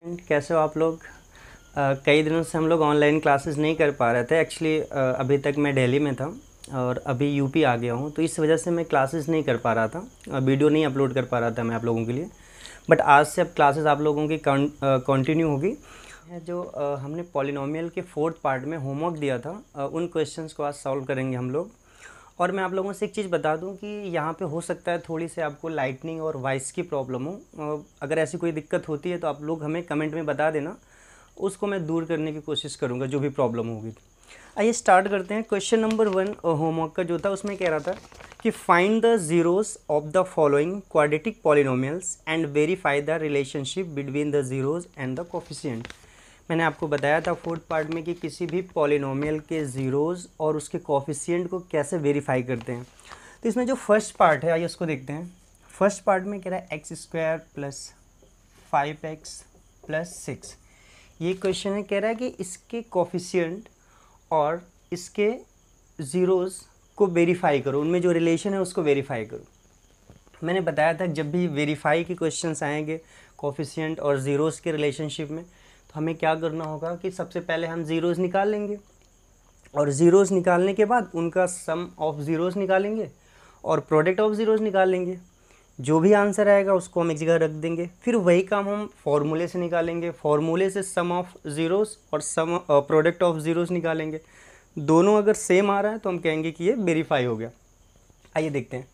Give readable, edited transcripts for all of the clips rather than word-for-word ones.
कैसे हो आप लोग। कई दिनों से हम लोग ऑनलाइन क्लासेस नहीं कर पा रहे थे। एक्चुअली अभी तक मैं दिल्ली में था और अभी यूपी आ गया हूँ, तो इस वजह से मैं क्लासेस नहीं कर पा रहा था, वीडियो नहीं अपलोड कर पा रहा था मैं आप लोगों के लिए। बट आज से अब क्लासेस आप लोगों की कंटिन्यू होगी। जो हमने पॉलिनोमियल के 4th पार्ट में होमवर्क दिया था, उन क्वेश्चंस को आज सॉल्व करेंगे हम लोग। और मैं आप लोगों से एक चीज़ बता दूं कि यहाँ पे हो सकता है थोड़ी सी आपको लाइटनिंग और वॉइस की प्रॉब्लम हो। अगर ऐसी कोई दिक्कत होती है तो आप लोग हमें कमेंट में बता देना, उसको मैं दूर करने की कोशिश करूँगा जो भी प्रॉब्लम होगी। आइए स्टार्ट करते हैं। क्वेश्चन नंबर 1 होमवर्क का जो था उसमें कह रहा था कि find the zeros of the following quadratic polynomials and verify the relationship between the zeros and the coefficient. मैंने आपको बताया था 4th पार्ट में कि किसी भी पॉलिनोमियल के ज़ीरोज़ और उसके कोफिशिएंट को कैसे वेरीफाई करते हैं। तो इसमें जो फर्स्ट पार्ट है, आइए उसको देखते हैं। फर्स्ट पार्ट में कह रहा है x² + 5x + 6। ये क्वेश्चन है, कह रहा है कि इसके कोफिशिएंट और इसके ज़ीरोज़ को वेरीफाई करो, उनमें जो रिलेशन है उसको वेरीफाई करो। मैंने बताया था जब भी वेरीफाई के क्वेश्चंस आएंगे कोफिशिएंट और ज़ीरोज़ के रिलेशनशिप में, तो हमें क्या करना होगा कि सबसे पहले हम ज़ीरोज़ निकाल लेंगे और ज़ीरोज़ निकालने के बाद उनका सम ऑफ ज़ीरोज़ निकालेंगे और प्रोडक्ट ऑफ ज़ीरोज़ निकाल लेंगे। जो भी आंसर आएगा उसको हम एक जगह रख देंगे। फिर वही काम हम फॉर्मूले से निकालेंगे, फॉर्मूले से सम ऑफ ज़ीरोज़ और सम प्रोडक्ट ऑफ ज़ीरोज़ निकालेंगे। दोनों अगर सेम आ रहा है तो हम कहेंगे कि ये वेरीफाई हो गया। आइए देखते हैं।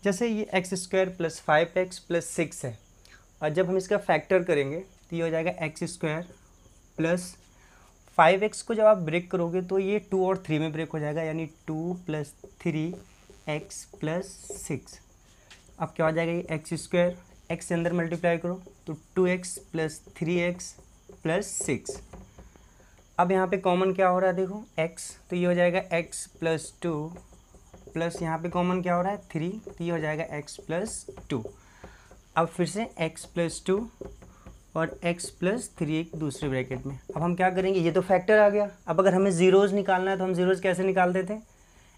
जैसे ये x² + 5x + 6 है, और जब हम इसका फैक्टर करेंगे तो ये हो जाएगा x² + 5x को जब आप ब्रेक करोगे तो ये 2 और 3 में ब्रेक हो जाएगा, यानी 2 + 3x + 6। अब क्या हो जाएगा, ये x², x से अंदर मल्टीप्लाई करो तो 2x + 3x + 6। अब यहाँ पे कॉमन क्या हो रहा है, देखो x, तो ये हो जाएगा x + 2 प्लस यहाँ पे कॉमन क्या हो रहा है 3, तो ये हो जाएगा x + 2। अब फिर से x + 2 और x + 3 एक दूसरे ब्रैकेट में। अब हम क्या करेंगे, ये तो फैक्टर आ गया। अब अगर हमें ज़ीरोज़ निकालना है तो हम ज़ीरोज़ कैसे निकालते थे,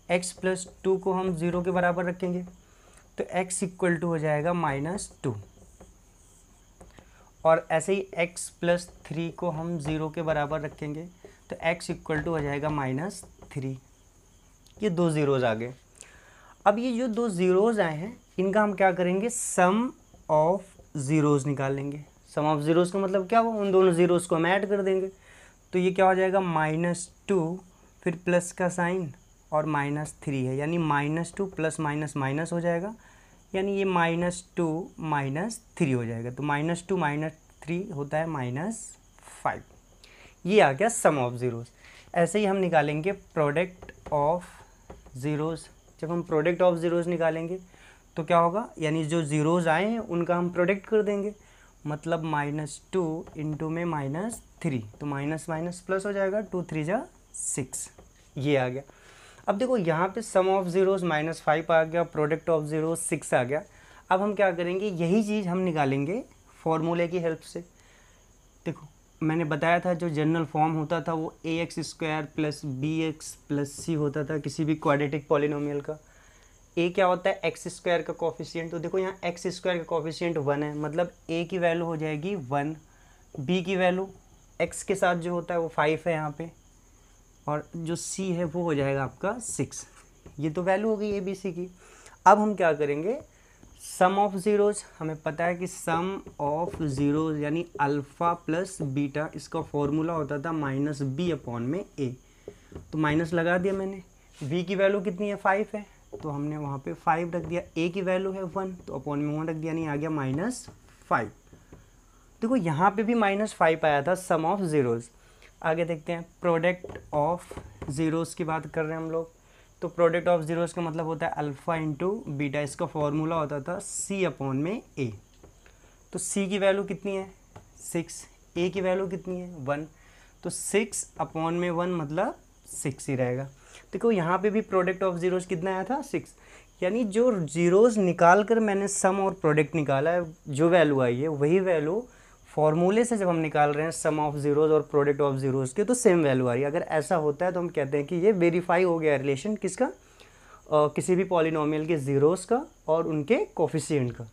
x + 2 को हम 0 के बराबर रखेंगे तो x = हो जाएगा -2, और ऐसे ही x + 3 को हम 0 के बराबर रखेंगे तो x = हो जाएगा -3। ये दो ज़ीरोज़ आ गए। अब ये जो दो ज़ीरोज़ आए हैं इनका हम क्या करेंगे, सम ऑफ ज़ीरोज़ निकालेंगे। सम ऑफ ज़ीरोज़ का मतलब क्या हुआ, उन दोनों ज़ीरोज़ को हम ऐड कर देंगे। तो ये क्या हो जाएगा, -2, फिर प्लस का साइन और -3 है, यानी -2 प्लस माइनस माइनस हो जाएगा, यानी ये -2 -3 हो जाएगा। तो -2 -3 होता है -5। ये आ गया सम ऑफ ज़ीरोज़। ऐसे ही हम निकालेंगे प्रोडक्ट ऑफ ज़ीरोज़। जब हम प्रोडक्ट ऑफ ज़ीरोज़ निकालेंगे तो क्या होगा, यानी जो ज़ीरोज़ आए हैं उनका हम प्रोडक्ट कर देंगे, मतलब -2 इंटू में -3, तो माइनस माइनस प्लस हो जाएगा, 2 3 जा 6, ये आ गया। अब देखो यहाँ पे सम ऑफ ज़ीरोज़ -5 आ गया, प्रोडक्ट ऑफ ज़ीरोज़ 6 आ गया। अब हम क्या करेंगे, यही चीज़ हम निकालेंगे फॉर्मूले की हेल्प से। देखो मैंने बताया था जो जनरल फॉर्म होता था वो ax² + bx + c होता था किसी भी क्वाड्रेटिक पॉलिनोमियल का। a क्या होता है, x² का कोफिशिएंट। तो देखो यहाँ x² का कोफिशिएंट 1 है, मतलब a की वैल्यू हो जाएगी 1, b की वैल्यू x के साथ जो होता है वो 5 है यहाँ पे, और जो c है वो हो जाएगा आपका 6। ये तो वैल्यू हो गई a b c की। अब हम क्या करेंगे, सम ऑफ ज़ीरोज़, हमें पता है कि सम ऑफ ज़ीरोज़ यानी अल्फ़ा प्लस बीटा, इसका फॉर्मूला होता था -b/a। तो माइनस लगा दिया मैंने। b की वैल्यू कितनी है, 5 है, तो हमने वहाँ पे 5 रख दिया। a की वैल्यू है 1, तो अपॉन में 1 रख दिया, नहीं आ गया -5। देखो यहाँ पे भी -5 आया था सम ऑफ ज़ीरोज़। आगे देखते हैं, प्रोडक्ट ऑफ ज़ीरोज़ की बात कर रहे हैं हम लोग। तो प्रोडक्ट ऑफ ज़ीरोज़ का मतलब होता है अल्फ़ा इंटू बीटा, इसका फॉर्मूला होता था c/a। तो c की वैल्यू कितनी है 6, a की वैल्यू कितनी है 1, तो 6/1 मतलब 6 ही रहेगा। देखो यहाँ पे भी प्रोडक्ट ऑफ ज़ीरोज़ कितना आया था 6, यानी जो ज़ीरोज़ निकाल कर मैंने सम और प्रोडक्ट निकाला है, जो वैल्यू आई है वही वैल्यू फॉर्मूले से जब हम निकाल रहे हैं सम ऑफ ज़ीरोज़ और प्रोडक्ट ऑफ ज़ीरोज़ के, तो सेम वैल्यू आ रही है। अगर ऐसा होता है तो हम कहते हैं कि ये वेरीफाई हो गया रिलेशन किसका, किसी भी पॉलिनोमियल के ज़ीरोज़ का और उनके कोफिशिएंट का।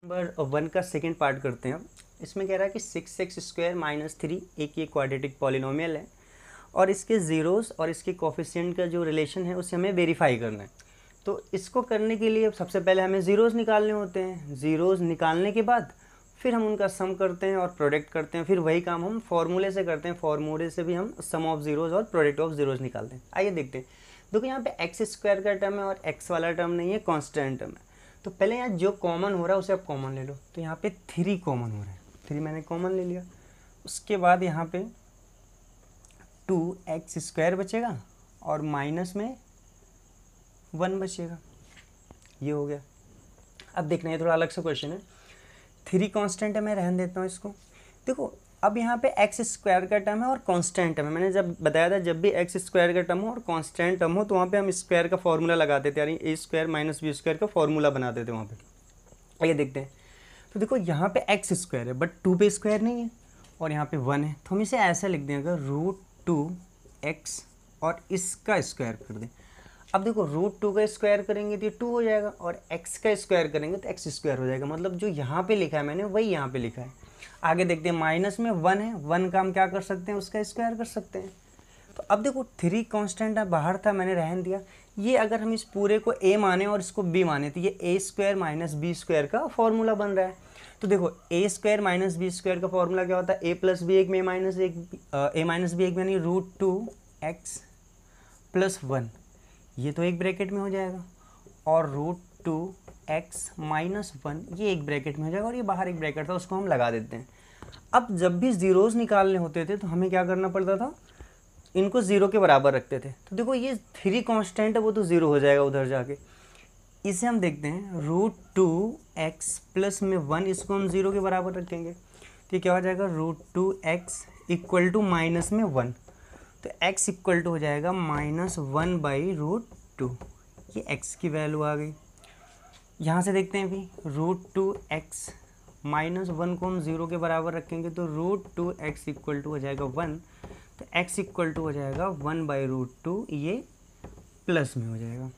नंबर 1 का सेकंड पार्ट करते हैं। इसमें कह रहा है कि 6x² - 3 एक ये क्वाड्रेटिक पॉलिनोमियल है और इसके ज़ीरोज़ और इसके कोफिशिएंट का जो रिलेशन है उसे हमें वेरीफाई करना है। तो इसको करने के लिए सबसे पहले हमें ज़ीरोज़ निकालने होते हैं। ज़ीरोज़ निकालने के बाद फिर हम उनका सम करते हैं और प्रोडक्ट करते हैं। फिर वही काम हम फार्मूले से करते हैं। फार्मूले से भी हम सम ऑफ ज़ीरोज़ और प्रोडक्ट ऑफ ज़ीरोज़ निकालते हैं। आइए देखते हैं। देखो यहाँ पे x² का टर्म है और x वाला टर्म नहीं है, कॉन्स्टेंट टर्म है। तो पहले यहाँ जो कॉमन हो रहा है उसे आप कॉमन ले लो। तो यहाँ पे 3 कॉमन हो रहा है, 3 मैंने कॉमन ले लिया। उसके बाद यहाँ पे 2x² बचेगा और माइनस में 1 बचेगा। ये हो गया। अब देखना है थोड़ा अलग सा क्वेश्चन है। 3 कांस्टेंट है, मैं रहने देता हूँ इसको। देखो अब यहाँ पे x² का टर्म है और कांस्टेंट टर्म है। मैंने जब बताया था जब भी x² का टर्म हो और कांस्टेंट टर्म हो तो वहाँ पे हम स्क्वायर का फॉर्मूला लगाते थे, यानी a² - b² का फॉर्मूला बनाते थे वहाँ पे। ये देखते हैं। तो देखो यहाँ पे x² है बट 2 पे स्क्वायर नहीं है और यहाँ पे 1 है, तो हम इसे ऐसे लिख दें अगर √2x और इसका स्क्वायर कर दें। अब देखो √2 का स्क्वायर करेंगे तो ये 2 हो जाएगा और x का स्क्वायर करेंगे तो x² हो जाएगा। मतलब जो यहाँ पे लिखा है मैंने वही यहाँ पे लिखा है। आगे देखते हैं, माइनस में 1 है, 1 का हम क्या कर सकते हैं, उसका स्क्वायर कर सकते हैं। तो अब देखो 3 कांस्टेंट बाहर था, मैंने रहने दिया। ये अगर हम इस पूरे को a माने और इसको b माने तो ये a² - b² का फॉर्मूला बन रहा है। तो देखो a² - b² का फॉर्मूला क्या होता है, a + b1 में a - b1 यानी √2x + 1, ये तो एक ब्रैकेट में हो जाएगा और √2x - 1 ये एक ब्रैकेट में हो जाएगा और ये बाहर एक ब्रैकेट था उसको हम लगा देते हैं। अब जब भी ज़ीरोज़ निकालने होते थे तो हमें क्या करना पड़ता था, इनको 0 के बराबर रखते थे। तो देखो ये 3 कांस्टेंट है वो तो 0 हो जाएगा उधर जाके। इसे हम देखते हैं √2x + में 1, इसको हम 0 के बराबर रखेंगे तो ये क्या हो जाएगा, √2x = माइनस में 1, तो x = हो जाएगा -1/√2। ये x की वैल्यू आ गई। यहाँ से देखते हैं भी √2x - 1 को हम 0 के बराबर रखेंगे तो √2x = हो जाएगा 1, तो x = हो जाएगा 1/√2, ये प्लस में हो जाएगा।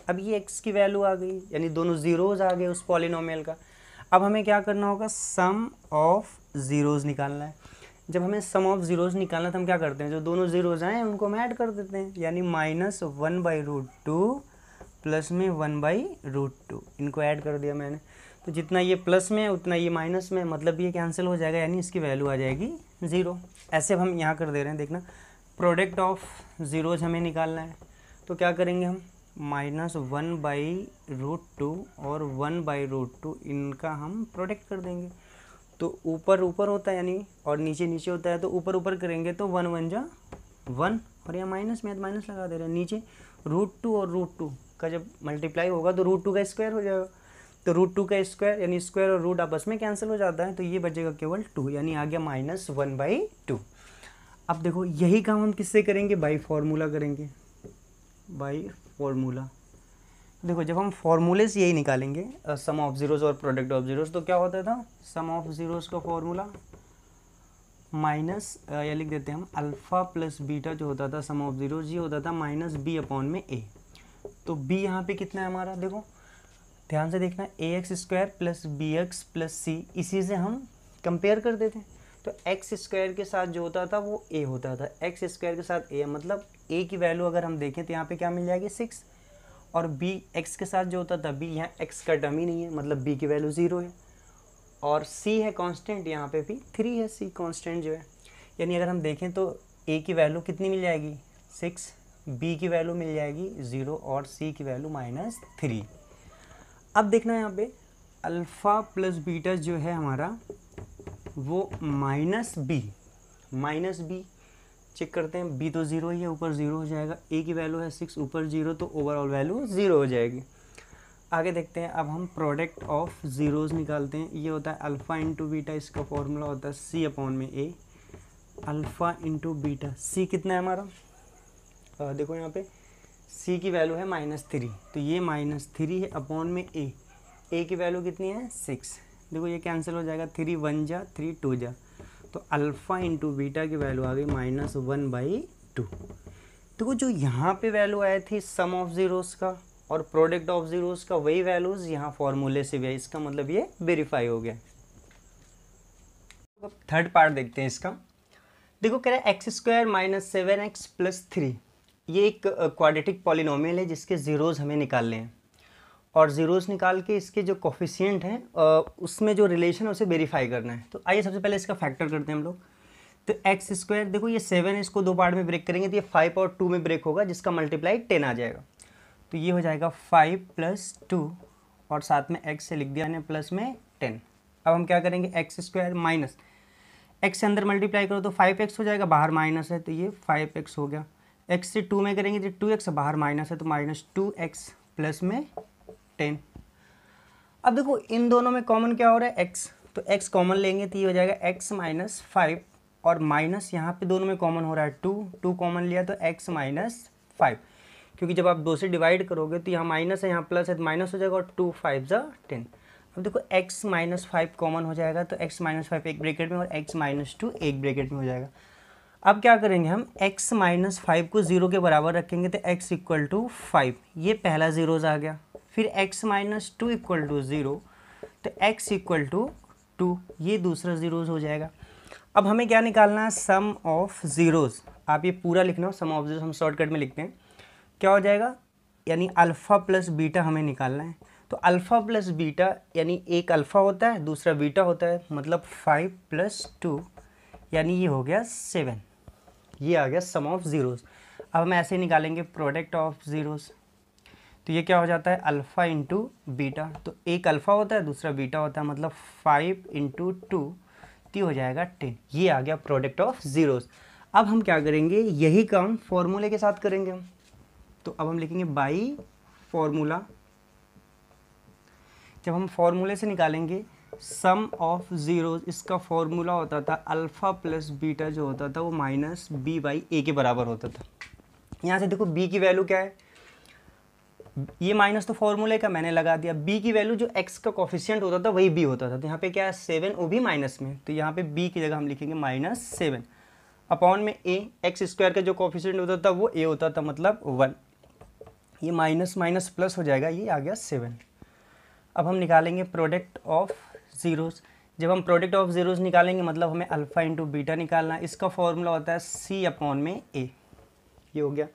अब ये x की वैल्यू आ गई, यानी दोनों ज़ीरोज़ आ गए उस पॉलिनोमियल का। अब हमें क्या करना होगा, सम ऑफ ज़ीरोज़ निकालना है। जब हमें सम ऑफ ज़ीरोज़ निकालना है तो हम क्या करते हैं, जो दोनों ज़ीरोज़ आए उनको हम ऐड कर देते हैं, यानी -1/√2 प्लस में 1/√2, इनको ऐड कर दिया मैंने। तो जितना ये प्लस में है उतना ये माइनस में, मतलब ये कैंसिल हो जाएगा, यानी इसकी वैल्यू आ जाएगी 0। ऐसे अब हम यहाँ कर दे रहे हैं। देखना, प्रोडक्ट ऑफ ज़ीरोज़ हमें निकालना है तो क्या करेंगे हम, -1/√2 और 1/√2 इनका हम प्रोडक्ट कर देंगे। तो ऊपर ऊपर होता है यानी और नीचे नीचे होता है, तो ऊपर ऊपर करेंगे तो 1 1 जा 1 और यहाँ माइनस में माइनस लगा दे रहे हैं। नीचे √2 और √2 का जब मल्टीप्लाई होगा तो √2 का स्क्वायर हो जाएगा, तो √2 का स्क्वायर यानी स्क्वायर और रूट आपस में कैंसिल हो जाता है, तो ये बचेगा केवल 2, यानी आ गया -1/2। अब देखो यही काम हम किससे करेंगे, बाई फार्मूला करेंगे, बाई फार्मूला। देखो जब हम फार्मूले से यही निकालेंगे सम ऑफ ज़ीरोज़ और प्रोडक्ट ऑफ ज़ीरोज़, तो क्या होता था, सम ऑफ ज़ीरोज़ का फॉर्मूला माइनस या लिख देते हैं हम अल्फ़ा + बीटा जो होता था सम ऑफ ज़ीरोज़, ये होता था -b/a। तो b यहाँ पे कितना है हमारा, देखो ध्यान से देखना, ax² + bx + c, इसी से हम कंपेयर कर देते हैं। तो x² के साथ जो होता था वो a होता था, x² के साथ a, मतलब a की वैल्यू अगर हम देखें तो यहाँ पे क्या मिल जाएगी 6, और b x के साथ जो होता था b, यहाँ x का टर्म ही नहीं है, मतलब b की वैल्यू 0 है, और c है कांस्टेंट, यहाँ पे भी 3 है c कांस्टेंट जो है। यानी अगर हम देखें तो a की वैल्यू कितनी मिल जाएगी 6, b की वैल्यू मिल जाएगी 0 और c की वैल्यू -3। अब देखना यहाँ पे अल्फ़ा + बीटा जो है हमारा वो -b चेक करते हैं, b तो 0 ही है, ऊपर 0 हो जाएगा, a की वैल्यू है 6, ऊपर 0, तो ओवरऑल वैल्यू 0 हो जाएगी। आगे देखते हैं, अब हम प्रोडक्ट ऑफ ज़ीरोज़ निकालते हैं। ये होता है अल्फ़ा × बीटा, इसका फॉर्मूला होता है c/a, अल्फ़ा × बीटा। c कितना है हमारा, देखो यहाँ पे c की वैल्यू है -3, तो ये -3 है अपॉन में a की वैल्यू कितनी है 6, देखो ये कैंसिल हो जाएगा, 3 1 जा 3 2 जा, तो अल्फ़ा × बीटा की वैल्यू आ गई -1/2। देखो जो यहाँ पे वैल्यू आई थी सम ऑफ ज़ीरोज़ का और प्रोडक्ट ऑफ ज़ीरोज़ का वही वैल्यूज़ यहाँ फॉर्मूले से भी है, इसका मतलब ये वेरीफाई हो गया। थर्ड पार्ट देखते हैं इसका। देखो कह रहा है x square minus 7x plus 3, ये एक क्वाड्रेटिक पॉलिनोमियल है जिसके ज़ीरोज़ हमें निकालने हैं, और ज़ीरोज़ निकाल के इसके जो कोफिशिएंट हैं उसमें जो रिलेशन है उसे वेरीफाई करना है। तो आइए सबसे पहले इसका फैक्टर करते हैं हम लोग। तो एक्स स्क्वायर, देखो ये 7 है, इसको 2 पार्ट में ब्रेक करेंगे तो ये 5 और 2 में ब्रेक होगा, जिसका मल्टीप्लाई 10 आ जाएगा। तो ये हो जाएगा 5 + 2 और साथ में x से लिख दिया मैंने प्लस में 10। अब हम क्या करेंगे, एक्स स्क्वायर माइनस x से अंदर मल्टीप्लाई करो तो 5x हो जाएगा, बाहर माइनस है तो ये 5x हो गया। x से 2 में करेंगे तो 2x, बाहर माइनस है तो -2x प्लस में 10। अब देखो इन दोनों में कॉमन क्या हो रहा है, x, तो x कॉमन लेंगे तो ये हो जाएगा x - 5 और माइनस यहाँ पे दोनों में कॉमन हो रहा है 2 कॉमन लिया तो x - 5, क्योंकि जब आप 2 से डिवाइड करोगे तो यहाँ माइनस है यहाँ प्लस है तो माइनस हो जाएगा और 2 × 5 = 10। अब देखो x - 5 कॉमन हो जाएगा तो x - 5 एक ब्रैकेट में और x - 2 एक ब्रैकेट में हो जाएगा। अब क्या करेंगे हम, x - 5 को 0 के बराबर रखेंगे तो x = 5, ये पहला ज़ीरोज़ आ गया। फिर x - 2 = 0 तो x = 2, ये दूसरा ज़ीरोज़ हो जाएगा। अब हमें क्या निकालना है, सम ऑफ ज़ीरोज़। आप ये पूरा लिखना हो, सम ऑफ ज़ीरोज़ हम शॉर्टकट में लिखते हैं। क्या हो जाएगा, यानी अल्फ़ा प्लस बीटा हमें निकालना है। तो अल्फ़ा प्लस बीटा यानी एक अल्फ़ा होता है दूसरा बीटा होता है, मतलब 5 + 2 यानी ये हो गया 7, ये आ गया सम ऑफ ज़ीरोज़। अब हम ऐसे निकालेंगे प्रोडक्ट ऑफ ज़ीरोज़, तो ये क्या हो जाता है, अल्फ़ा × बीटा, तो एक अल्फ़ा होता है दूसरा बीटा होता है, मतलब 5 × 2 तो हो जाएगा 10, ये आ गया प्रोडक्ट ऑफ ज़ीरोज़। अब हम क्या करेंगे, यही काम फॉर्मूले के साथ करेंगे हम। तो अब हम लिखेंगे बाई फॉर्मूला। जब हम फॉर्मूले से निकालेंगे सम ऑफ ज़ीरोज़, इसका फॉर्मूला होता था अल्फ़ा प्लस बीटा जो होता था वो -b/a के बराबर होता था। यहाँ से देखो b की वैल्यू क्या है, ये माइनस तो फॉर्मूले का मैंने लगा दिया, b की वैल्यू जो x का कोफिशिएंट होता था वही b होता था। तो यहाँ पे क्या है 7, वो भी माइनस में, तो यहाँ पे b की जगह हम लिखेंगे -7 अपॉन में a, एक्स स्क्वायर का जो कोफिशिएंट होता था वो a होता था, मतलब 1, ये माइनस माइनस प्लस हो जाएगा, ये आ गया 7। अब हम निकालेंगे प्रोडक्ट ऑफ ज़ीरोज़। जब हम प्रोडक्ट ऑफ ज़ीरोज़ निकालेंगे मतलब हमें अल्फ़ा × बीटा निकालना है, इसका फॉर्मूला होता है c/a, ये हो गया।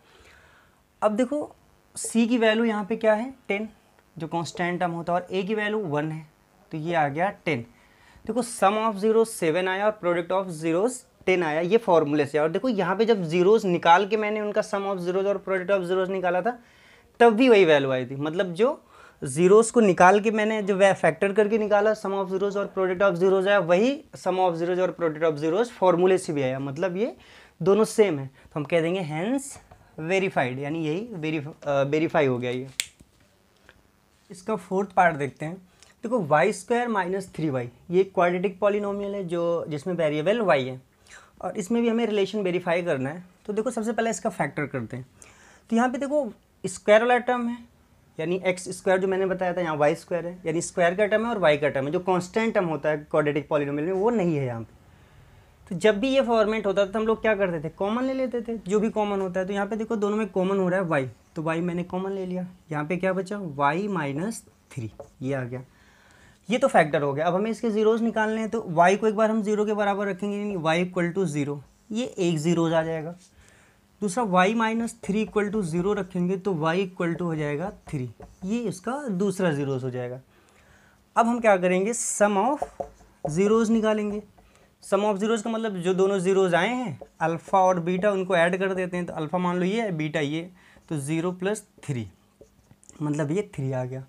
अब देखो c की वैल्यू यहाँ पे क्या है 10, जो कांस्टेंट टर्म होता है, और a की वैल्यू 1 है, तो ये आ गया 10। देखो सम ऑफ ज़ीरोज़ 7 आया और प्रोडक्ट ऑफ ज़ीरोज़ 10 आया, ये फॉर्मूले से। और देखो यहाँ पे जब ज़ीरोज़ निकाल के मैंने उनका सम ऑफ ज़ीरोज़ और प्रोडक्ट ऑफ ज़ीरोज़ निकाला था तब भी वही वैल्यू आई थी, मतलब जो ज़ीरोज़ को निकाल के मैंने जो वह फैक्टर करके निकाला सम ऑफ ज़ीरोज़ और प्रोडक्ट ऑफ ज़ीरोज़ आया, वही सम ऑफ ज़ीरोज़ और प्रोडक्ट ऑफ ज़ीरोज़ फॉर्मूले से भी आया, मतलब ये दोनों सेम है। तो हम कह देंगे हैंस वेरीफाइड, यानी यही वेरीफाई हो गया ये। इसका फोर्थ पार्ट देखते हैं। देखो y² - 3y, ये क्वाड्रेटिक पॉलिनोमियल है जो जिसमें वेरिएबल y है, और इसमें भी हमें रिलेशन वेरीफाई करना है। तो देखो सबसे पहले इसका फैक्टर करते हैं। तो यहाँ पे देखो स्क्वायर वाला टर्म है, यानी x² जो मैंने बताया था, यहाँ y² है, यानी स्क्वायर का टर्म है और y का टर्म है। जो कांस्टेंट टर्म होता है क्वाड्रेटिक पॉलिनोमियल में वो नहीं है यहाँ पे। तो जब भी ये फॉर्मेट होता था तो हम लोग क्या करते थे, कॉमन ले लेते थे, जो भी कॉमन होता है। तो यहाँ पे देखो दोनों में कॉमन हो रहा है y, तो y मैंने कॉमन ले लिया, यहाँ पे क्या बचा y - 3, ये आ गया। ये तो फैक्टर हो गया। अब हमें इसके ज़ीरोज़ निकालने हैं, तो y को एक बार हम 0 के बराबर रखेंगे, यानी y = 0, ये एक ज़ीरोज़ आ जाएगा। दूसरा y - 3 = 0 रखेंगे तो y = हो जाएगा 3, ये इसका दूसरा ज़ीरोज़ हो जाएगा। अब हम क्या करेंगे, सम ऑफ ज़ीरोज़ निकालेंगे। सम ऑफ ज़ीरोज़ का मतलब जो दोनों ज़ीरोज़ आए हैं अल्फ़ा और बीटा उनको ऐड कर देते हैं। तो अल्फ़ा मान लो ये है, बीटा ये, तो 0 + 3 मतलब ये 3 आ गया।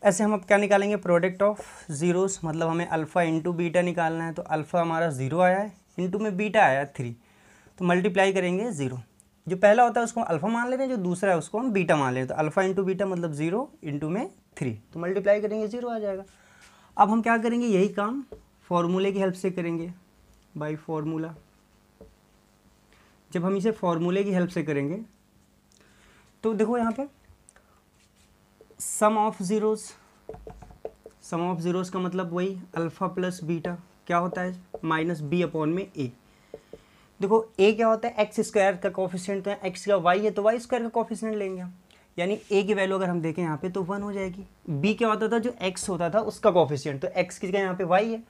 ऐसे हम अब क्या निकालेंगे, प्रोडक्ट ऑफ ज़ीरोज़, मतलब हमें अल्फ़ा × बीटा निकालना है। तो अल्फ़ा हमारा 0 आया है, इंटू में बीटा आया है 3, तो मल्टीप्लाई करेंगे 0। जो पहला होता है उसको अल्फ़ा मान ले रहे हैं, जो दूसरा है उसको हम बीटा मान ले रहे हैं। तो अल्फ़ा × बीटा मतलब 0 इंटू में 3, तो मल्टीप्लाई करेंगे 0 आ जाएगा। अब हम क्या करेंगे, यही काम फॉर्मूले की हेल्प से करेंगे, बाय फॉर्मूला। जब हम इसे फॉर्मूले की हेल्प से करेंगे तो देखो यहाँ पे sum of zeros, sum of zeros का मतलब वही अल्फ़ा प्लस बीटा क्या होता है -b/a। देखो a क्या होता है, x² का कोफिशिएंट, तो x का y है तो y² का कोफिशिएंट लेंगे हम। यानी ए की वैल्यू अगर हम देखें यहाँ पे तो 1 हो जाएगी। बी क्या होता था, जो एक्स होता था उसका कोफिशिएंट, तो एक्स की जगह यहाँ पे वाई है,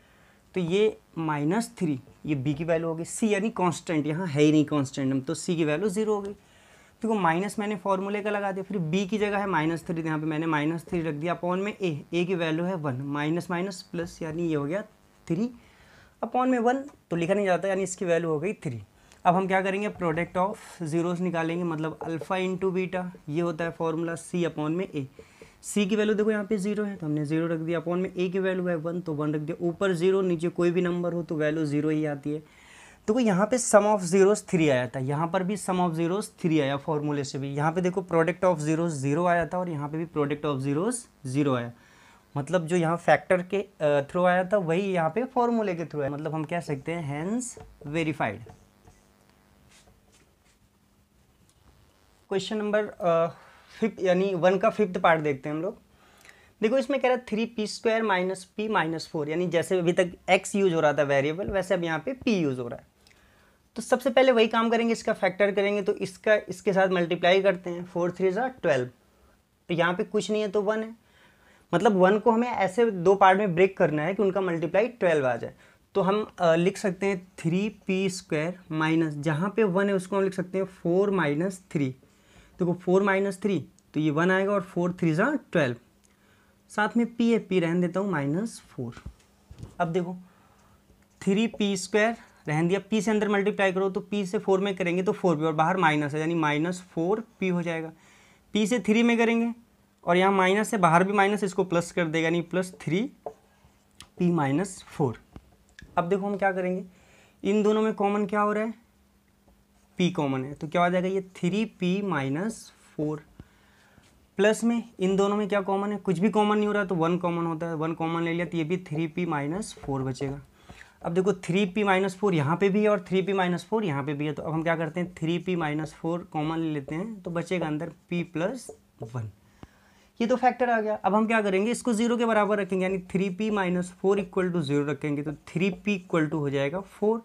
तो ये -3 ये बी की वैल्यू होगी। सी यानी कांस्टेंट, यहाँ है ही नहीं कांस्टेंट हम, तो सी की वैल्यू 0 हो गई। देखो माइनस मैंने फॉर्मूले का लगा दिया, फिर बी की जगह है -3, यहाँ पे मैंने -3 रख दिया। अपॉन में ए की वैल्यू है 1, माइनस माइनस प्लस, यानी ये हो गया 3 अपॉन में 1, तो लिखा नहीं जाता, यानी इसकी वैल्यू हो गई 3। अब हम क्या करेंगे, प्रोडक्ट ऑफ जीरोस निकालेंगे, मतलब अल्फ़ा इंटू बीटा, ये होता है फॉर्मूला सी अपॉन में ए। सी की वैल्यू देखो यहाँ पे 0 है, तो हमने 0 रख दिया। अपॉन में ए की वैल्यू है 1, तो 1 रख दिया। ऊपर 0, नीचे कोई भी नंबर हो तो वैल्यू 0 ही आती है। देखो यहाँ पे सम ऑफ जीरोस 3 आया था, यहाँ पर भी सम ऑफ जीरोस 3 आया फॉर्मूले से भी। यहाँ पे देखो प्रोडक्ट ऑफ जीरोस 0 आया था, और यहाँ पे भी प्रोडक्ट ऑफ जीरोस 0 आया। मतलब जो यहाँ फैक्टर के थ्रू आया था वही यहाँ पे फॉर्मूले के थ्रू आया, मतलब हम कह सकते हैं हैंस वेरीफाइड। क्वेश्चन नंबर 5 यानी 1 का 5th पार्ट देखते हैं हम लोग। देखो इसमें कह रहा है 3p² माइनस p माइनस 4, यानी जैसे अभी तक x यूज हो रहा था वेरिएबल, वैसे अब यहाँ पे p यूज हो रहा है। तो सबसे पहले वही काम करेंगे, इसका फैक्टर करेंगे, तो इसका इसके साथ मल्टीप्लाई करते हैं। 4 3 = 12, तो यहाँ पे कुछ नहीं है तो 1 है, मतलब 1 को हमें ऐसे 2 पार्ट में ब्रेक करना है कि उनका मल्टीप्लाई 12 आ जाए। तो हम लिख सकते हैं 3p² माइनस, जहाँ पे 1 है उसको हम लिख सकते हैं 4 माइनस 3। देखो 4 माइनस 3, तो ये 1 आएगा, और 4 3 = 12, साथ में p है, p रहने देता हूँ -4। अब देखो 3p² रहने दिया, p से अंदर मल्टीप्लाई करो तो p से 4 में करेंगे तो 4p, और बाहर माइनस है, यानी -4p हो जाएगा। p से 3 में करेंगे, और यहाँ माइनस है, बाहर भी माइनस, इसको प्लस कर देगा, यानी +3p - 4। अब देखो हम क्या करेंगे, इन दोनों में कॉमन क्या हो रहा है, p कॉमन है, तो क्या हो जाएगा, ये 3p - 4। प्लस में इन दोनों में क्या कॉमन है, कुछ भी कॉमन नहीं हो रहा, तो 1 कॉमन होता है, 1 कॉमन ले लिया, तो ये भी 3p - 4 बचेगा। अब देखो 3p - 4 यहाँ पे भी है, और 3p - 4 यहाँ पे भी है, तो अब हम क्या करते हैं 3p - 4 कॉमन ले लेते हैं, तो बचेगा अंदर p + 1। ये तो फैक्टर आ गया। अब हम क्या करेंगे, इसको 0 के बराबर रखेंगे, यानी 3p - 4 = 0 रखेंगे, तो 3p = हो जाएगा 4,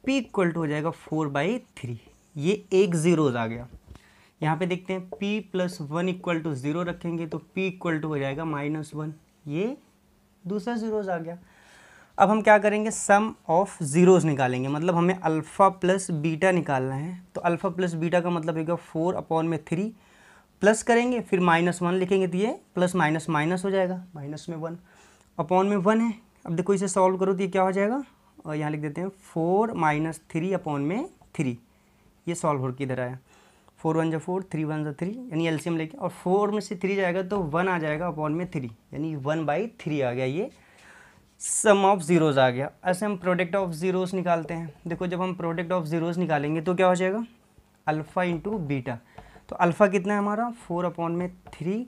p = हो जाएगा 4/3। ये एक जीरोज आ गया। यहाँ पे देखते हैं p + 1 = 0 रखेंगे, तो p = हो जाएगा -1, ये दूसरा जीरोज आ गया। अब हम क्या करेंगे, सम ऑफ जीरोज निकालेंगे, मतलब हमें अल्फ़ा प्लस बीटा निकालना है। तो अल्फ़ा प्लस बीटा का मतलब होगा 4/3, प्लस करेंगे फिर -1 लिखेंगे, तो ये प्लस माइनस माइनस हो जाएगा, माइनस में 1 अपॉन में 1 है। अब देखो इसे सॉल्व करो तो ये क्या हो जाएगा, और यहाँ लिख देते हैं 4 - 3 अपॉन में 3, ये सॉल्व हो के इधर आया। 4 1 = 4, 3 1 = 3, यानी एलसीएम लेके, और 4 में से 3 जाएगा तो 1 आ जाएगा अपॉन में 3, यानी 1/3 आ गया। ये सम ऑफ जीरोस आ गया। ऐसे हम प्रोडक्ट ऑफ जीरोस निकालते हैं। देखो जब हम प्रोडक्ट ऑफ जीरोस निकालेंगे तो क्या हो जाएगा, अल्फ़ा इंटू बीटा। तो अल्फ़ा कितना है हमारा 4/3,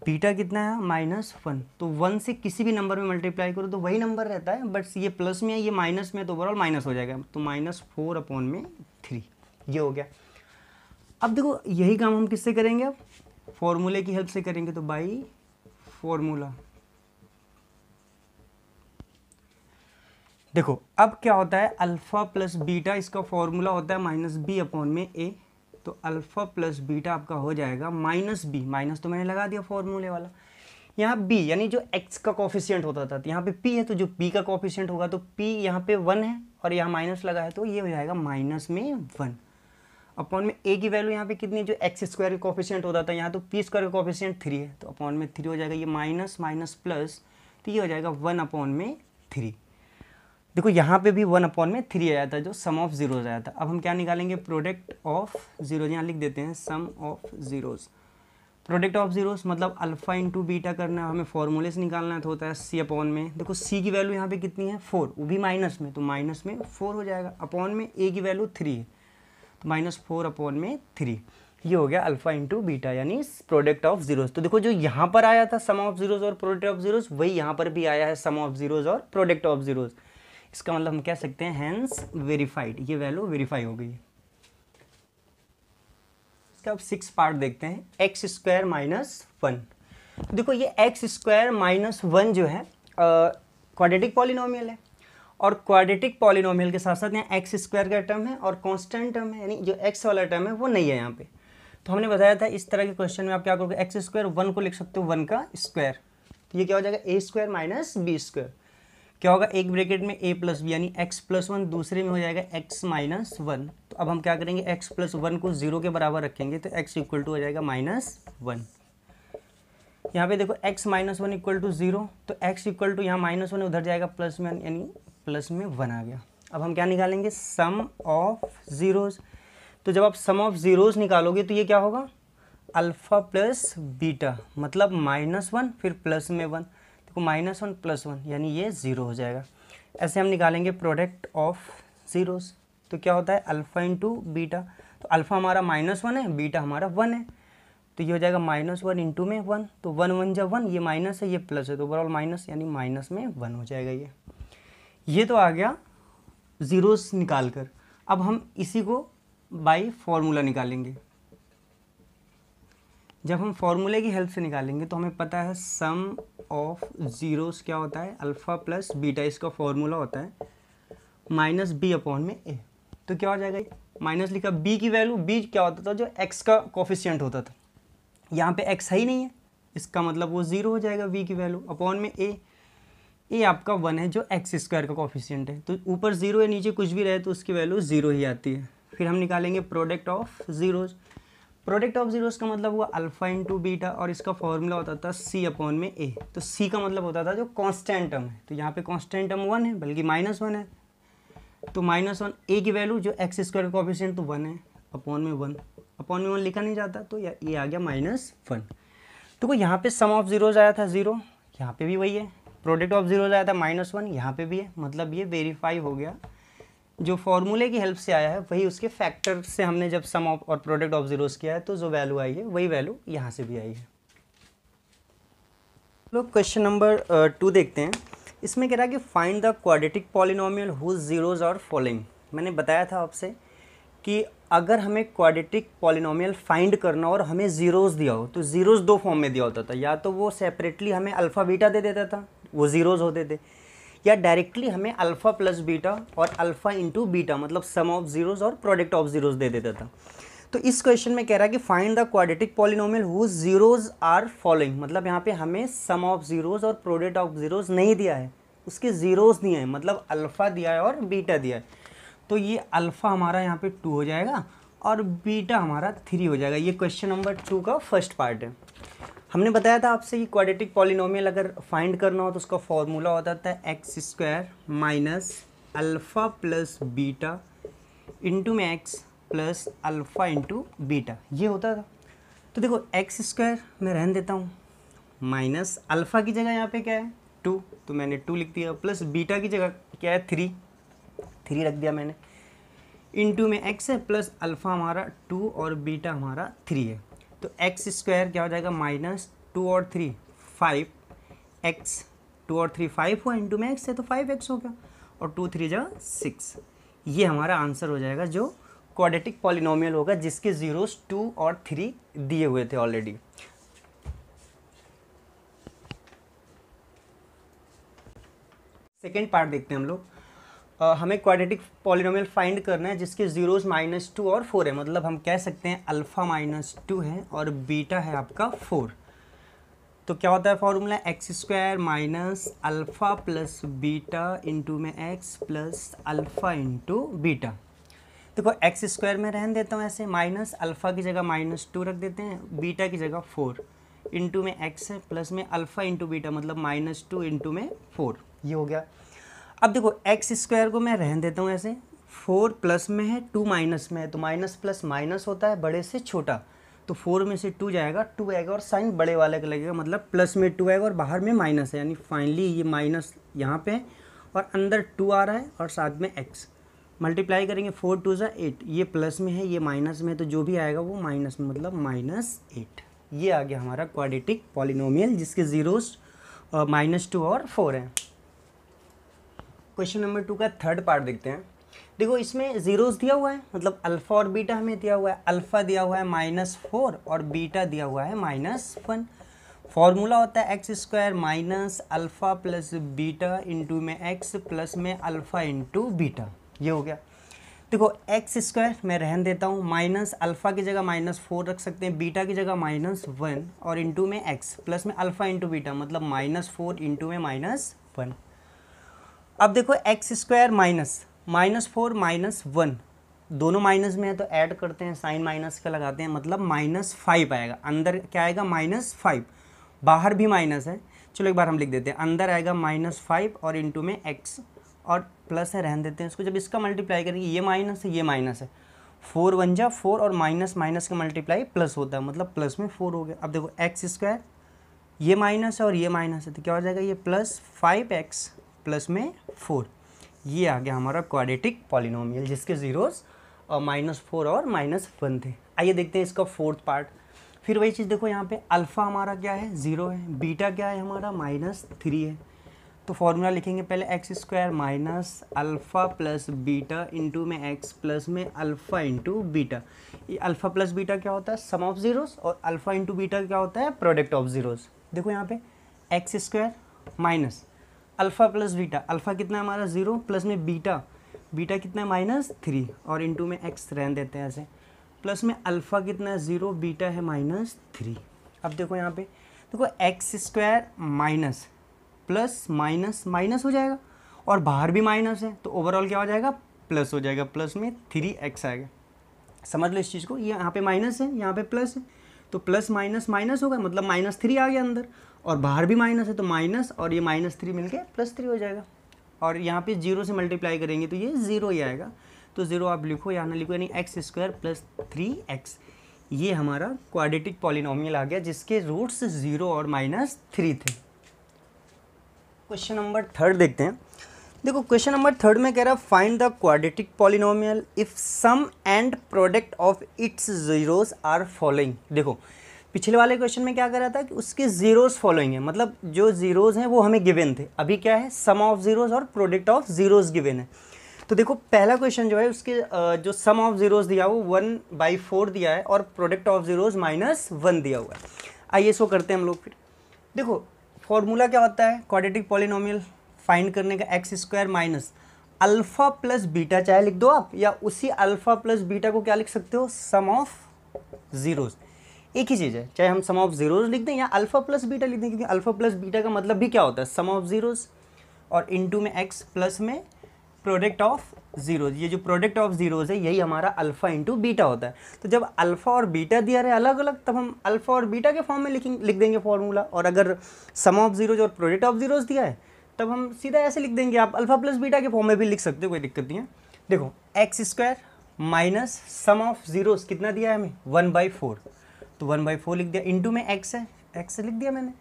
बीटा कितना है -1। तो 1 से किसी भी नंबर में मल्टीप्लाई करो तो वही नंबर रहता है, बट ये प्लस में है, ये माइनस में है, तो ओवरऑल माइनस हो जाएगा, तो -4/3 ये हो गया। अब देखो यही काम हम किससे करेंगे, अब फॉर्मूले की हेल्प से करेंगे, तो बाई फॉर्मूला। देखो अब क्या होता है, अल्फ़ा प्लस बीटा, इसका फॉर्मूला होता है -b/a, तो अल्फ़ा प्लस बीटा आपका हो जाएगा -b, माइनस तो मैंने लगा दिया फॉर्मूले वाला। यहाँ b यानी जो x का कोफिशिएंट होता था, तो यहाँ पे p है, तो जो p का कोफिशिएंट होगा, तो p यहाँ पे 1 है, और यहाँ माइनस लगा है, तो ये हो जाएगा -1 अपॉन में a की वैल्यू यहाँ पे कितनी, जो x² का कोफिशिएंट होता था, यहाँ तो p² का कोफिशिएंट 3 है, तो अपॉन में 3 हो जाएगा, ये माइनस माइनस प्लस, तो ये हो जाएगा 1/3। देखो यहाँ पे भी 1/3 आया था, जो सम ऑफ जीरोज आया था। अब हम क्या निकालेंगे, प्रोडक्ट ऑफ जीरोज, यहाँ लिख देते हैं sum of zeros. Product of zeros मतलब अल्फ़ा इंटू बीटा करना है, हमें फॉर्मूले से निकालना है, तो होता है c अपॉन में, देखो c की वैल्यू यहाँ पे कितनी है 4, वो भी माइनस में, तो माइनस में 4 हो जाएगा, अपॉन में a की वैल्यू 3 है, तो -4/3, ये हो गया अल्फ़ा इंटू बीटा, यानी प्रोडक्ट ऑफ जीरोज। तो देखो जो यहाँ पर आया था सम ऑफ जीरोज और प्रोडक्ट ऑफ जीरोज, वही यहाँ पर भी आया है सम ऑफ जीरोज और प्रोडक्ट ऑफ जीरोज। इसका मतलब हम कह सकते हैं हैंस वेरीफाइड, ये वैल्यू वेरीफाई हो गई है। इसका अब 6 पार्ट देखते हैं, x² - 1। देखो ये x² - 1 जो है क्वाड्रेटिक पॉलिनोमियल है, और क्वाड्रेटिक पॉलिनोमियल के साथ साथ यहाँ x² का टर्म है और कांस्टेंट टर्म है, यानी जो x वाला टर्म है वो नहीं है यहाँ पे। तो हमने बताया था इस तरह के क्वेश्चन में आप क्या करोगे, एक्स स्क्वायर 1 को लिख सकते हो 1 का स्क्वायर, तो ये क्या हो जाएगा ए स्क्वायर माइनस बी स्क्वायर, क्या होगा एक ब्रैकेट में a प्लस बी यानी x प्लस 1, दूसरे में हो जाएगा x माइनस 1। तो अब हम क्या करेंगे, x प्लस 1 को 0 के बराबर रखेंगे तो x इक्वल टू हो जाएगा -1। यहाँ पे देखो x माइनस 1 इक्वल टू 0, तो x इक्वल टू यहाँ -1 उधर जाएगा प्लस में, यानी प्लस में 1 आ गया। अब हम क्या निकालेंगे, सम ऑफ ज़ीरोज़। तो जब आप सम ऑफ ज़ीरोज़ निकालोगे तो ये क्या होगा, अल्फ़ा प्लस बीटा, मतलब -1 फिर प्लस में 1, देखो -1 प्लस 1 यानी ये 0 हो जाएगा। ऐसे हम निकालेंगे प्रोडक्ट ऑफ ज़ीरोज़, तो क्या होता है अल्फ़ा इंटू बीटा, तो अल्फ़ा हमारा -1 है, बीटा हमारा 1 है, तो ये हो जाएगा -1 इंटू में 1, तो 1 1 जब 1, ये माइनस है ये प्लस है, तो ओवरऑल माइनस यानी माइनस में 1 हो जाएगा। ये तो आ गया ज़ीरोज़ निकाल कर। अब हम इसी को बाई फॉर्मूला निकालेंगे। जब हम फॉर्मूले की हेल्प से निकालेंगे तो हमें पता है सम ऑफ ज़ीरोज़ क्या होता है, अल्फ़ा प्लस बीटा, इसका फॉर्मूला होता है माइनस बी अपॉन में ए। तो क्या हो जाएगा, माइनस लिखा, बी की वैल्यू, बी क्या होता था, जो एक्स का कोफिशिएंट होता था, यहाँ पे एक्स है ही नहीं है, इसका मतलब वो 0 हो जाएगा बी की वैल्यू, अपॉन में ए आपका 1 है जो एक्स स्क्वायर का कोफिशिएंट है, तो ऊपर 0 है नीचे कुछ भी रहे तो उसकी वैल्यू 0 ही आती है। फिर हम निकालेंगे product of zeros. Product of zeros का मतलब हुआ अल्फ़ा इंटू बीटा, और इसका फॉर्मूला होता था सी अपॉन में ए। तो सी का मतलब होता था जो कांस्टेंट टर्म है, तो यहाँ पे कांस्टेंट टर्म 1 है, बल्कि -1 है, तो -1 ए की वैल्यू जो एक्स स्क्वायर का कोफिशिएंट तो 1 है, अपॉन में 1, अपॉन में 1 लिखा नहीं जाता, तो ये आ गया -1। तो यहाँ पे सम ऑफ ज़ीरोज़ आया था 0, यहाँ पे भी वही है, प्रोडक्ट ऑफ ज़ीरोज़ आया था -1, यहाँ पे भी है, मतलब ये वेरीफाई हो गया। जो फॉर्मूले की हेल्प से आया है वही उसके फैक्टर से हमने जब सम ऑफ और प्रोडक्ट ऑफ ज़ीरोज़ किया है तो जो वैल्यू आई है वही वैल्यू यहाँ से भी आई है। लोग क्वेश्चन नंबर 2 देखते हैं। इसमें कह रहा है कि find the quadratic polynomial whose zeros are following. मैंने बताया था आपसे कि अगर हमें क्वाड्रेटिक पॉलिनोमियल फाइंड करना और हमें ज़ीरोज़ दिया हो तो ज़ीरोज़ 2 फॉर्म में दिया होता था, या तो वो सेपरेटली हमें अल्फ़ा बीटा दे देता था, वो ज़ीरोज़ होते थे, या डायरेक्टली हमें अल्फ़ा प्लस बीटा और अल्फ़ा इंटू बीटा मतलब सम ऑफ ज़ीरोज़ और प्रोडक्ट ऑफ ज़ीरोज़ दे देता था। तो इस क्वेश्चन में कह रहा है कि find the quadratic polynomial whose zeros are following, मतलब यहाँ पे हमें सम ऑफ ज़ीरोज़ और प्रोडक्ट ऑफ ज़ीरोज़ नहीं दिया है, उसके ज़ीरोज़ दिए हैं, मतलब अल्फ़ा दिया है और बीटा दिया है। तो ये अल्फ़ा हमारा यहाँ पे 2 हो जाएगा और बीटा हमारा 3 हो जाएगा। ये क्वेश्चन नंबर 2 का फर्स्ट पार्ट है। हमने बताया था आपसे कि क्वाड्रेटिक पॉलिनोमियल अगर फाइंड करना हो तो उसका फॉर्मूला होता था x square minus alpha plus beta into में x plus alpha into beta, ये होता था। तो देखो एक्स स्क्वायर मैं रहने देता हूँ, माइनस अल्फ़ा की जगह यहाँ पे क्या है 2, तो मैंने 2 लिख दिया, प्लस बीटा की जगह क्या है 3 रख दिया मैंने, इंटू में एक्स है प्लस अल्फ़ा हमारा 2 और बीटा हमारा 3 है। तो एक्स स्क्वायर क्या हो जाएगा -2 और 3 5 एक्स, 2 और 3 5 हुआ, इंटू में एक्स है तो 5x हो गया, और 2 3 जा 6। ये हमारा आंसर हो जाएगा जो क्वाड्रेटिक पॉलिनोमियल होगा जिसके ज़ीरोज़ 2 और 3 दिए हुए थे ऑलरेडी। सेकेंड पार्ट देखते हैं हम लोग। हमें क्वाड्रेटिक पॉलिनोमियल फाइंड करना है जिसके ज़ीरोज़ -2 और 4 है, मतलब हम कह सकते हैं अल्फ़ा -2 है और बीटा है आपका 4। तो क्या होता है formula, x square minus alpha plus beta into में x plus alpha into beta. देखो एक्स स्क्वायर में रहने देता हूँ ऐसे, माइनस अल्फ़ा की जगह -2 रख देते हैं, बीटा की जगह 4, इंटू में एक्स है प्लस में अल्फ़ा इंटू बीटा मतलब -2 इंटू में 4, ये हो गया। अब देखो एक्स स्क्वायर को मैं रहने देता हूँ ऐसे, 4 प्लस में है 2 माइनस में है, तो माइनस प्लस माइनस होता है बड़े से छोटा, तो 4 में से 2 जाएगा, 2 आएगा और साइन बड़े वाले का लगेगा, मतलब प्लस में 2 आएगा और बाहर में माइनस है, यानी फाइनली ये माइनस यहाँ पे है और अंदर 2 आ रहा है और साथ में एक्स मल्टीप्लाई करेंगे, 4 2 जा 8, ये प्लस में है ये माइनस में है, तो जो भी आएगा वो माइनस में, मतलब -8। ये आ गया हमारा क्वाड्रेटिक पॉलिनोमियल जिसके ज़ीरोज़ -2 और 4 हैं। क्वेश्चन नंबर 2 का थर्ड पार्ट देखते हैं। देखो इसमें ज़ीरोज़ दिया हुआ है, मतलब अल्फ़ा और बीटा हमें दिया हुआ है, अल्फ़ा दिया हुआ है -4 और बीटा दिया हुआ है -1। फॉर्मूला होता है x square minus alpha plus beta into में एक्स प्लस में अल्फ़ा इंटू बीटा, ये हो गया। देखो एक्स स्क्वायर मैं रहन देता हूँ, माइनस अल्फ़ा की जगह -4 रख सकते हैं, बीटा की जगह -1 और इंटू में एक्स, प्लस में अल्फ़ा इंटू बीटा मतलब -4 इंटू में -1। अब देखो एक्स स्क्वायर -4 -1 दोनों माइनस में है तो ऐड करते हैं, साइन माइनस का लगाते हैं, मतलब -5 आएगा। अंदर क्या आएगा -5, बाहर भी माइनस है। चलो एक बार हम लिख देते हैं, अंदर आएगा -5 और इंटू में एक्स और प्लस है रहने देते हैं इसको। जब इसका मल्टीप्लाई करेंगे ये माइनस है ये माइनस है, 4 1 जा 4 और माइनस माइनस का मल्टीप्लाई प्लस होता है, मतलब प्लस में 4 हो गया। अब देखो एक्स स्क्वायर ये माइनस है और ये माइनस है तो क्या हो जाएगा, ये +5x प्लस में 4। ये आ गया हमारा क्वाड्रेटिक पॉलिनोमियल जिसके जीरोस और -4 और -1 थे। आइए देखते हैं इसका फोर्थ पार्ट। फिर वही चीज़ देखो, यहाँ पे अल्फ़ा हमारा क्या है 0 है, बीटा क्या है हमारा -3 है। तो फॉर्मूला लिखेंगे पहले x square minus alpha plus beta into में एक्स प्लस में अल्फ़ा इंटू बीटा। ये अल्फ़ा प्लस बीटा क्या होता है, सम ऑफ ज़ीरोस, और अल्फ़ा इंटू बीटा क्या होता है, प्रोडक्ट ऑफ ज़ीरोस। देखो यहाँ पे x square minus alpha plus beta, alpha कितना है हमारा 0 प्लस में बीटा, बीटा कितना है -3 और इंटू में एक्स रहने देते हैं ऐसे, प्लस में अल्फ़ा कितना है 0, बीटा है -3। अब देखो यहाँ पे देखो x square minus plus minus minus हो जाएगा और बाहर भी माइनस है तो ओवरऑल क्या हो जाएगा, प्लस हो जाएगा, प्लस में 3x आएगा। समझ लो इस चीज़ को, ये यहाँ पे माइनस है यहाँ पे प्लस है तो प्लस माइनस माइनस होगा मतलब -3 आ गया अंदर, और बाहर भी माइनस है तो माइनस और ये -3 मिलके +3 हो जाएगा। और यहाँ पे 0 से मल्टीप्लाई करेंगे तो ये 0 ही आएगा, तो 0 आप लिखो, यहाँ ना लिखो, यानी एक्स स्क्वायर प्लस 3x। ये हमारा क्वाड्रेटिक पॉलिनोमियल आ गया जिसके रूट्स 0 और -3 थे। क्वेश्चन नंबर 3 देखते हैं। देखो क्वेश्चन नंबर 3 में कह रहा है find the quadratic polynomial if sum and product of its zeros are following. देखो पिछले वाले क्वेश्चन में क्या कर रहा था कि उसके जीरोस फॉलोइंग है, मतलब जो जीरोस हैं वो हमें गिवन थे। अभी क्या है, सम ऑफ जीरोस और प्रोडक्ट ऑफ जीरोस गिवन है। तो देखो पहला क्वेश्चन जो है उसके जो सम ऑफ जीरोस दिया वो 1/4 दिया है और प्रोडक्ट ऑफ जीरोस -1 दिया हुआ है। आइए इसको करते हैं हम लोग। फिर देखो फॉर्मूला क्या होता है क्वाड्रेटिक पॉलिनोमियल फाइंड करने का, x square minus alpha plus beta, चाहे लिख दो आप, या उसी अल्फ़ा प्लस बीटा को क्या लिख सकते हो, सम ऑफ जीरोस। एक ही चीज़ है, चाहे हम सम ऑफ जीरोस लिख दें या अल्फ़ा प्लस बीटा लिख दें, क्योंकि अल्फ़ा प्लस बीटा का मतलब भी क्या होता है, सम ऑफ जीरोस और इनटू में एक्स प्लस में प्रोडक्ट ऑफ जीरोस। ये जो प्रोडक्ट ऑफ जीरोस है यही हमारा अल्फ़ा इंटू बीटा होता है। तो जब अल्फ़ा और बीटा दिया रहे अलग अलग तब हम अल्फ़ा और बीटा के फॉर्म में लिख देंगे फॉर्मूला, और अगर सम ऑफ जीरोस और प्रोडक्ट ऑफ जीरोस दिया है तब हम सीधा ऐसे लिख देंगे। आप अल्फ़ा प्लस बीटा के फॉर्म में भी लिख सकते हो, कोई दिक्कत नहीं है। देखो x square minus sum of zeros कितना दिया है हमें 1/4, तो 1/4 लिख दिया, इंटू में एक्स है, एक्स लिख दिया मैंने,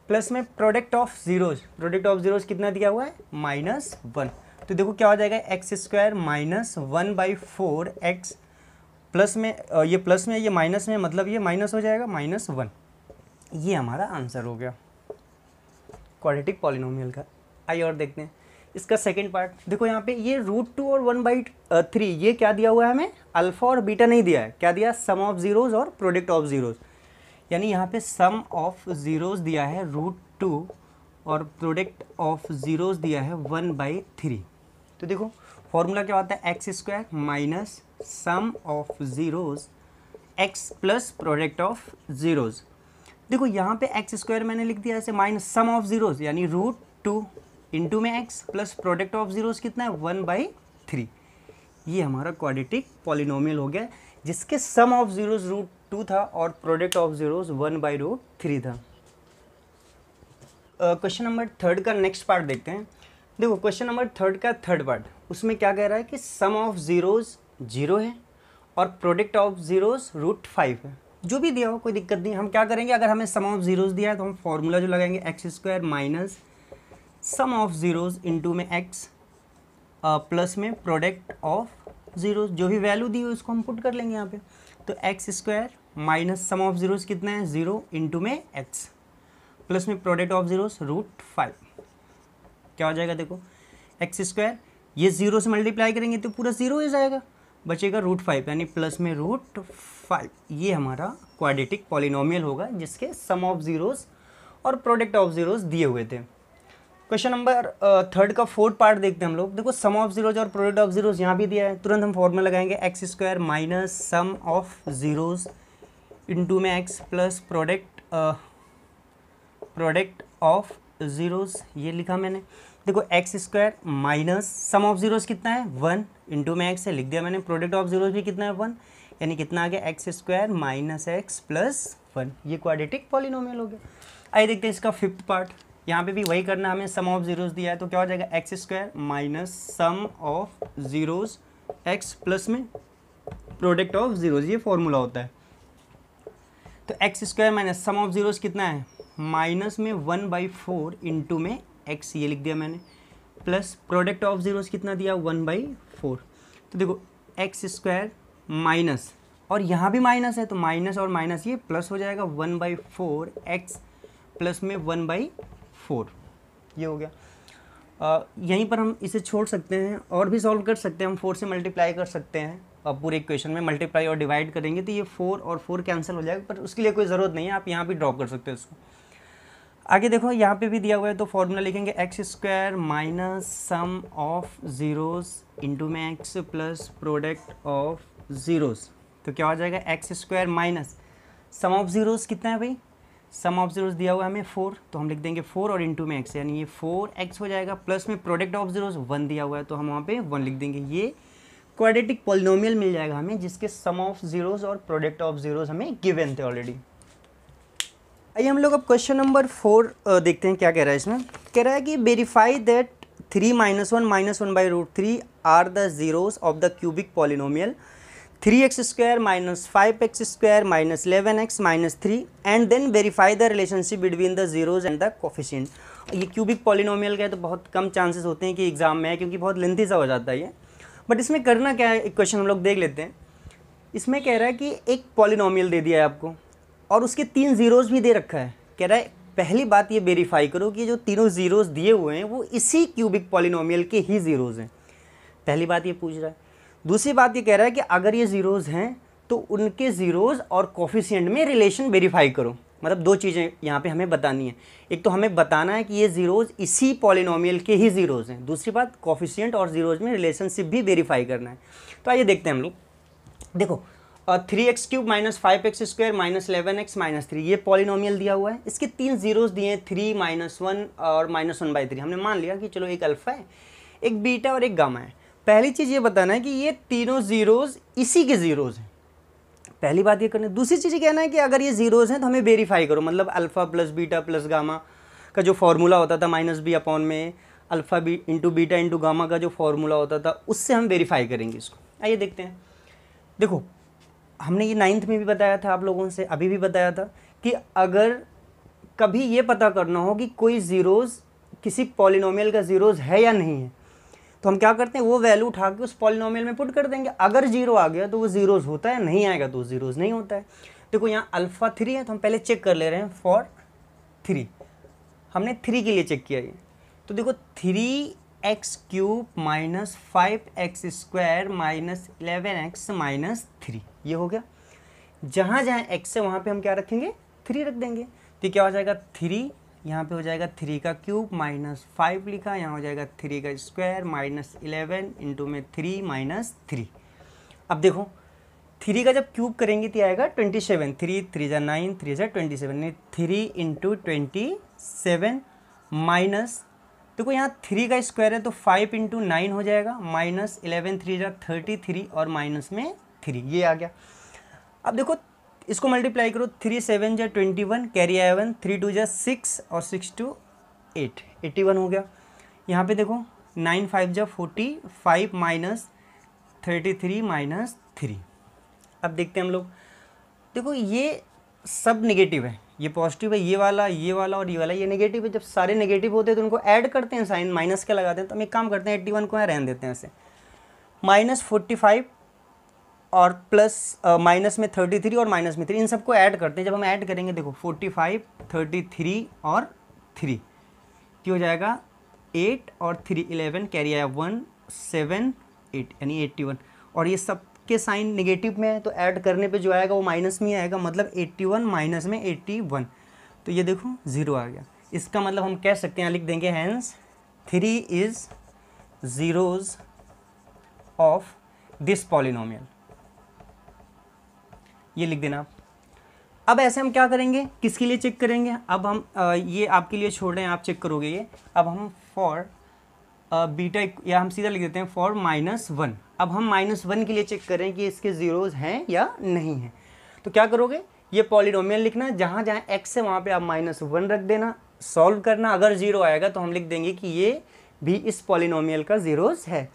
प्लस में प्रोडक्ट ऑफ जीरोस कितना दिया हुआ है -1। तो देखो क्या हो जाएगा, x square minus 1/4x plus में ये प्लस में ये माइनस में, मतलब ये माइनस हो जाएगा -1। ये हमारा आंसर हो गया क्वाड्रेटिक पॉलिनोमियल का। आइए और देखते हैं इसका सेकंड पार्ट। देखो यहाँ पे ये √2 और 1/3 ये क्या दिया हुआ है हमें, अल्फ़ा और बीटा नहीं दिया है, क्या दिया, सम ऑफ जीरोस और प्रोडक्ट ऑफ जीरोस। यानी यहाँ पे सम ऑफ जीरोस दिया है √2 और प्रोडक्ट ऑफ जीरोस दिया है 1/3। तो देखो फॉर्मूला क्या होता है, x square minus sum of zeros x plus product of zeros. देखो यहाँ पे एक्स स्क्वायर मैंने लिख दिया ऐसे, माइनस सम ऑफ जीरोस यानी √2 इंटू में x plus product of zeros कितना है 1/3। ये हमारा क्वाड्रेटिक पॉलिनोमियल हो गया जिसके सम ऑफ जीरोस √2 था और प्रोडक्ट ऑफ जीरोस 1/3 था। क्वेश्चन नंबर 3 का नेक्स्ट पार्ट देखते हैं। देखो क्वेश्चन नंबर 3 का थर्ड पार्ट, उसमें क्या कह रहा है कि सम ऑफ जीरोस 0 है और प्रोडक्ट ऑफ जीरोस √5 है। जो भी दिया हो कोई दिक्कत नहीं, हम क्या करेंगे, अगर हमें सम ऑफ जीरोस दिया है तो हम फॉर्मूला जो लगाएंगे x square minus sum of zeros into में एक्स प्लस में प्रोडक्ट ऑफ जीरोस, जो भी वैल्यू दी हो उसको हम पुट कर लेंगे यहाँ पे। तो x square minus sum of zeros कितना है 0 इंटू में एक्स प्लस में प्रोडक्ट ऑफ जीरोस √5। क्या हो जाएगा, देखो एक्स स्क्वायर ये 0 से मल्टीप्लाई करेंगे तो पूरा 0 हो जाएगा, बचेगा √5 यानी प्लस में √5। ये हमारा क्वाड्रेटिक पॉलिनोमियल होगा जिसके सम ऑफ जीरोस और प्रोडक्ट ऑफ जीरोस दिए हुए थे। क्वेश्चन नंबर थर्ड का फोर्थ पार्ट देखते हैं हम लोग। देखो सम ऑफ जीरोज और प्रोडक्ट ऑफ जीरोज यहाँ भी दिया है, तुरंत हम फॉर्मूला लगाएंगे x square minus sum of zeros into में x plus product of zeros, ये लिखा मैंने। देखो x square minus sum of zeros कितना है 1 इंटू में एक्स है, लिख दिया मैंने। प्रोडक्ट ऑफ जीरोज भी कितना है 1, यानी कितना आ गया x square minus x plus 1। ये क्वाड्रेटिक पॉलिनोमियल हो गया। आइए देखते हैं इसका फिफ्थ पार्ट। यहाँ पे भी वही करना, हमें सम ऑफ जीरोज दिया है तो क्या हो जाएगा x square minus sum of zeros x plus में प्रोडक्ट ऑफ जीरोज, ये फॉर्मूला होता है। तो x square minus sum of zeros कितना है माइनस में 1/4 इंटू में एक्स, ये लिख दिया मैंने, प्लस प्रोडक्ट ऑफ जीरोज कितना दिया 1/4। तो देखो एक्स स्क्वायर माइनस, और यहाँ भी माइनस है तो माइनस और माइनस ये प्लस हो जाएगा 1/4 एक्स प्लस में 1/4, ये हो गया। यहीं पर हम इसे छोड़ सकते हैं और भी सॉल्व कर सकते हैं, हम 4 से मल्टीप्लाई कर सकते हैं। अब पूरे इक्वेशन में मल्टीप्लाई और डिवाइड करेंगे तो ये 4 और 4 कैंसिल हो जाएगा, पर उसके लिए कोई ज़रूरत नहीं है, आप यहाँ भी ड्रॉप कर सकते हो इसको। आगे देखो यहाँ पे भी दिया हुआ है तो फॉर्मूला लिखेंगे x square minus sum of zeros into में x plus product of zeros. तो क्या हो जाएगा x square minus sum of zeros कितना है भाई, सम ऑफ जीरोज दिया हुआ है हमें 4, तो हम लिख देंगे 4 और इंटू में एक्स, यानी ये 4x हो जाएगा, प्लस में प्रोडक्ट ऑफ जीरोज 1 दिया हुआ है तो हम वहाँ पे 1 लिख देंगे। ये क्वाड्रेटिक पॉलिनोमियल मिल जाएगा हमें जिसके सम ऑफ जीरोज और प्रोडक्ट ऑफ जीरोज हमें गिवन थे ऑलरेडी। आइए हम लोग अब क्वेश्चन नंबर 4 देखते हैं क्या कह रहा है इसमें। कह रहा है कि verify that 3 - 1 - 1/√3 are the zeros of the cubic polynomial 3x square minus 5x square minus 11x minus 3 and then verify the relationship between the zeros and the coefficient. ये क्यूबिक पॉलिनोमियल का है तो बहुत कम चांसेस होते हैं कि exam में है, क्योंकि बहुत लेंथी सा हो जाता है ये। बट इसमें करना क्या है, एक क्वेश्चन हम लोग देख लेते हैं। इसमें कह रहा है कि एक पॉलिनोमियल दे दिया है आपको और उसके 3 जीरोज भी दे रखा है। कह रहा है पहली बात ये वेरीफाई करो कि जो तीनों जीरोज दिए हुए हैं वो इसी क्यूबिक पॉलिनोमियल के ही जीरोज हैं। पहली बात ये पूछ रहा है। दूसरी बात ये कह रहा है कि अगर ये जीरोज हैं तो उनके जीरोज और कोफिशिएंट में रिलेशन वेरीफाई करो। मतलब 2 चीज़ें यहाँ पे हमें बतानी है, एक तो हमें बताना है कि ये जीरोज इसी पॉलिनोमियल के ही जीरोज हैं, दूसरी बात कोफिशिएंट और जीरोज में रिलेशनशिप भी वेरीफाई करना है। तो आइए देखते हैं हम लोग। देखो 3x³ minus 5x square minus 11x minus 3 ये पॉलिनोमियल दिया हुआ है। इसके 3 जीरोज दिए हैं 3 - 1 और -1/3। हमने मान लिया कि चलो एक अल्फा है, एक बीटा और एक गामा है। पहली चीज़ ये बताना है कि ये तीनों जीरोज इसी के जीरोज हैं, पहली बात ये करना है। दूसरी चीज़ कहना है कि अगर ये जीरोज हैं तो हमें वेरीफाई करो, मतलब alpha plus beta plus gamma का जो फॉर्मूला होता था -b अपॉन में alpha b into beta into gamma का जो फॉर्मूला होता था उससे हम वेरीफाई करेंगे इसको। आइए देखते हैं। देखो हमने ये 9th में भी बताया था आप लोगों से, अभी भी बताया था कि अगर कभी ये पता करना हो कि कोई जीरोज किसी पॉलिनोमियल का जीरोज है या नहीं है तो हम क्या करते हैं, वो वैल्यू उठा के उस पॉलिनोमियल में पुट कर देंगे। अगर 0 आ गया तो वो जीरोज होता है, नहीं आएगा तो जीरोज नहीं होता है। देखो यहाँ अल्फ़ा 3 है तो हम पहले चेक कर ले रहे हैं फॉर 3, हमने 3 के लिए चेक किया ये। तो देखो 3x³ minus 5x square minus 11x minus 3 ये हो गया। जहाँ जहाँ x है वहाँ पे हम क्या रखेंगे 3 रख देंगे। तो क्या हो जाएगा 3, यहाँ पे हो जाएगा 3 का क्यूब माइनस 5 लिखा, यहाँ हो जाएगा 3 का स्क्वायर माइनस 11 इंटू में 3 माइनस 3। अब देखो 3 का जब क्यूब करेंगे तो आएगा 27, 3 3 जा 9 3 जा 27, 3 इंटू 27 माइनस, देखो यहाँ 3 का स्क्वायर है तो 5 इंटू 9 हो जाएगा, माइनस 11 3 जा 33 और माइनस में 3 ये आ गया। अब देखो इसको मल्टीप्लाई करो, 3 7 जा 21 कैरी आया 1, 3 2 जा 6 और 6 2 8 81 हो गया। यहाँ पे देखो 9 5 जा 45 माइनस 33 माइनस 3। अब देखते हैं हम लोग। देखो ये सब नेगेटिव है, ये पॉजिटिव है, ये वाला और ये वाला ये नेगेटिव है। जब सारे नेगेटिव होते हैं तो उनको ऐड करते हैं, साइन माइनस का लगाते हैं। तो हम एक काम करते हैं 81 को यहाँ रहने देते हैं ऐसे, माइनस 45 और प्लस माइनस में 33 और माइनस में 3 इन सबको ऐड करते हैं। जब हम ऐड करेंगे देखो 45 33 और 3 क्या हो जाएगा 8 और 3 11 कैरी आया 1 7 8 यानी 81। और ये सब के साइन नेगेटिव में है तो ऐड करने पे जो आएगा वो माइनस में आएगा, मतलब 81 माइनस में 81। तो ये देखो 0 आ गया। इसका मतलब हम कह सकते हैं, लिख देंगे hence 3 is zeros of this polynomial, ये लिख देना। अब ऐसे हम क्या करेंगे, किसके लिए चेक करेंगे, अब हम ये आपके लिए छोड़ रहे हैं, आप चेक करोगे ये। अब हम फॉर बीटा, या हम सीधा लिख देते हैं फॉर -1। अब हम -1 के लिए चेक करें कि इसके ज़ीरोज़ हैं या नहीं हैं। तो क्या करोगे, ये पॉलिनोमियल लिखना, जहाँ जहाँ x है वहाँ पे आप -1 रख देना, सॉल्व करना। अगर 0 आएगा तो हम लिख देंगे कि ये भी इस पॉलिनोमियल का ज़ीरोज़ है।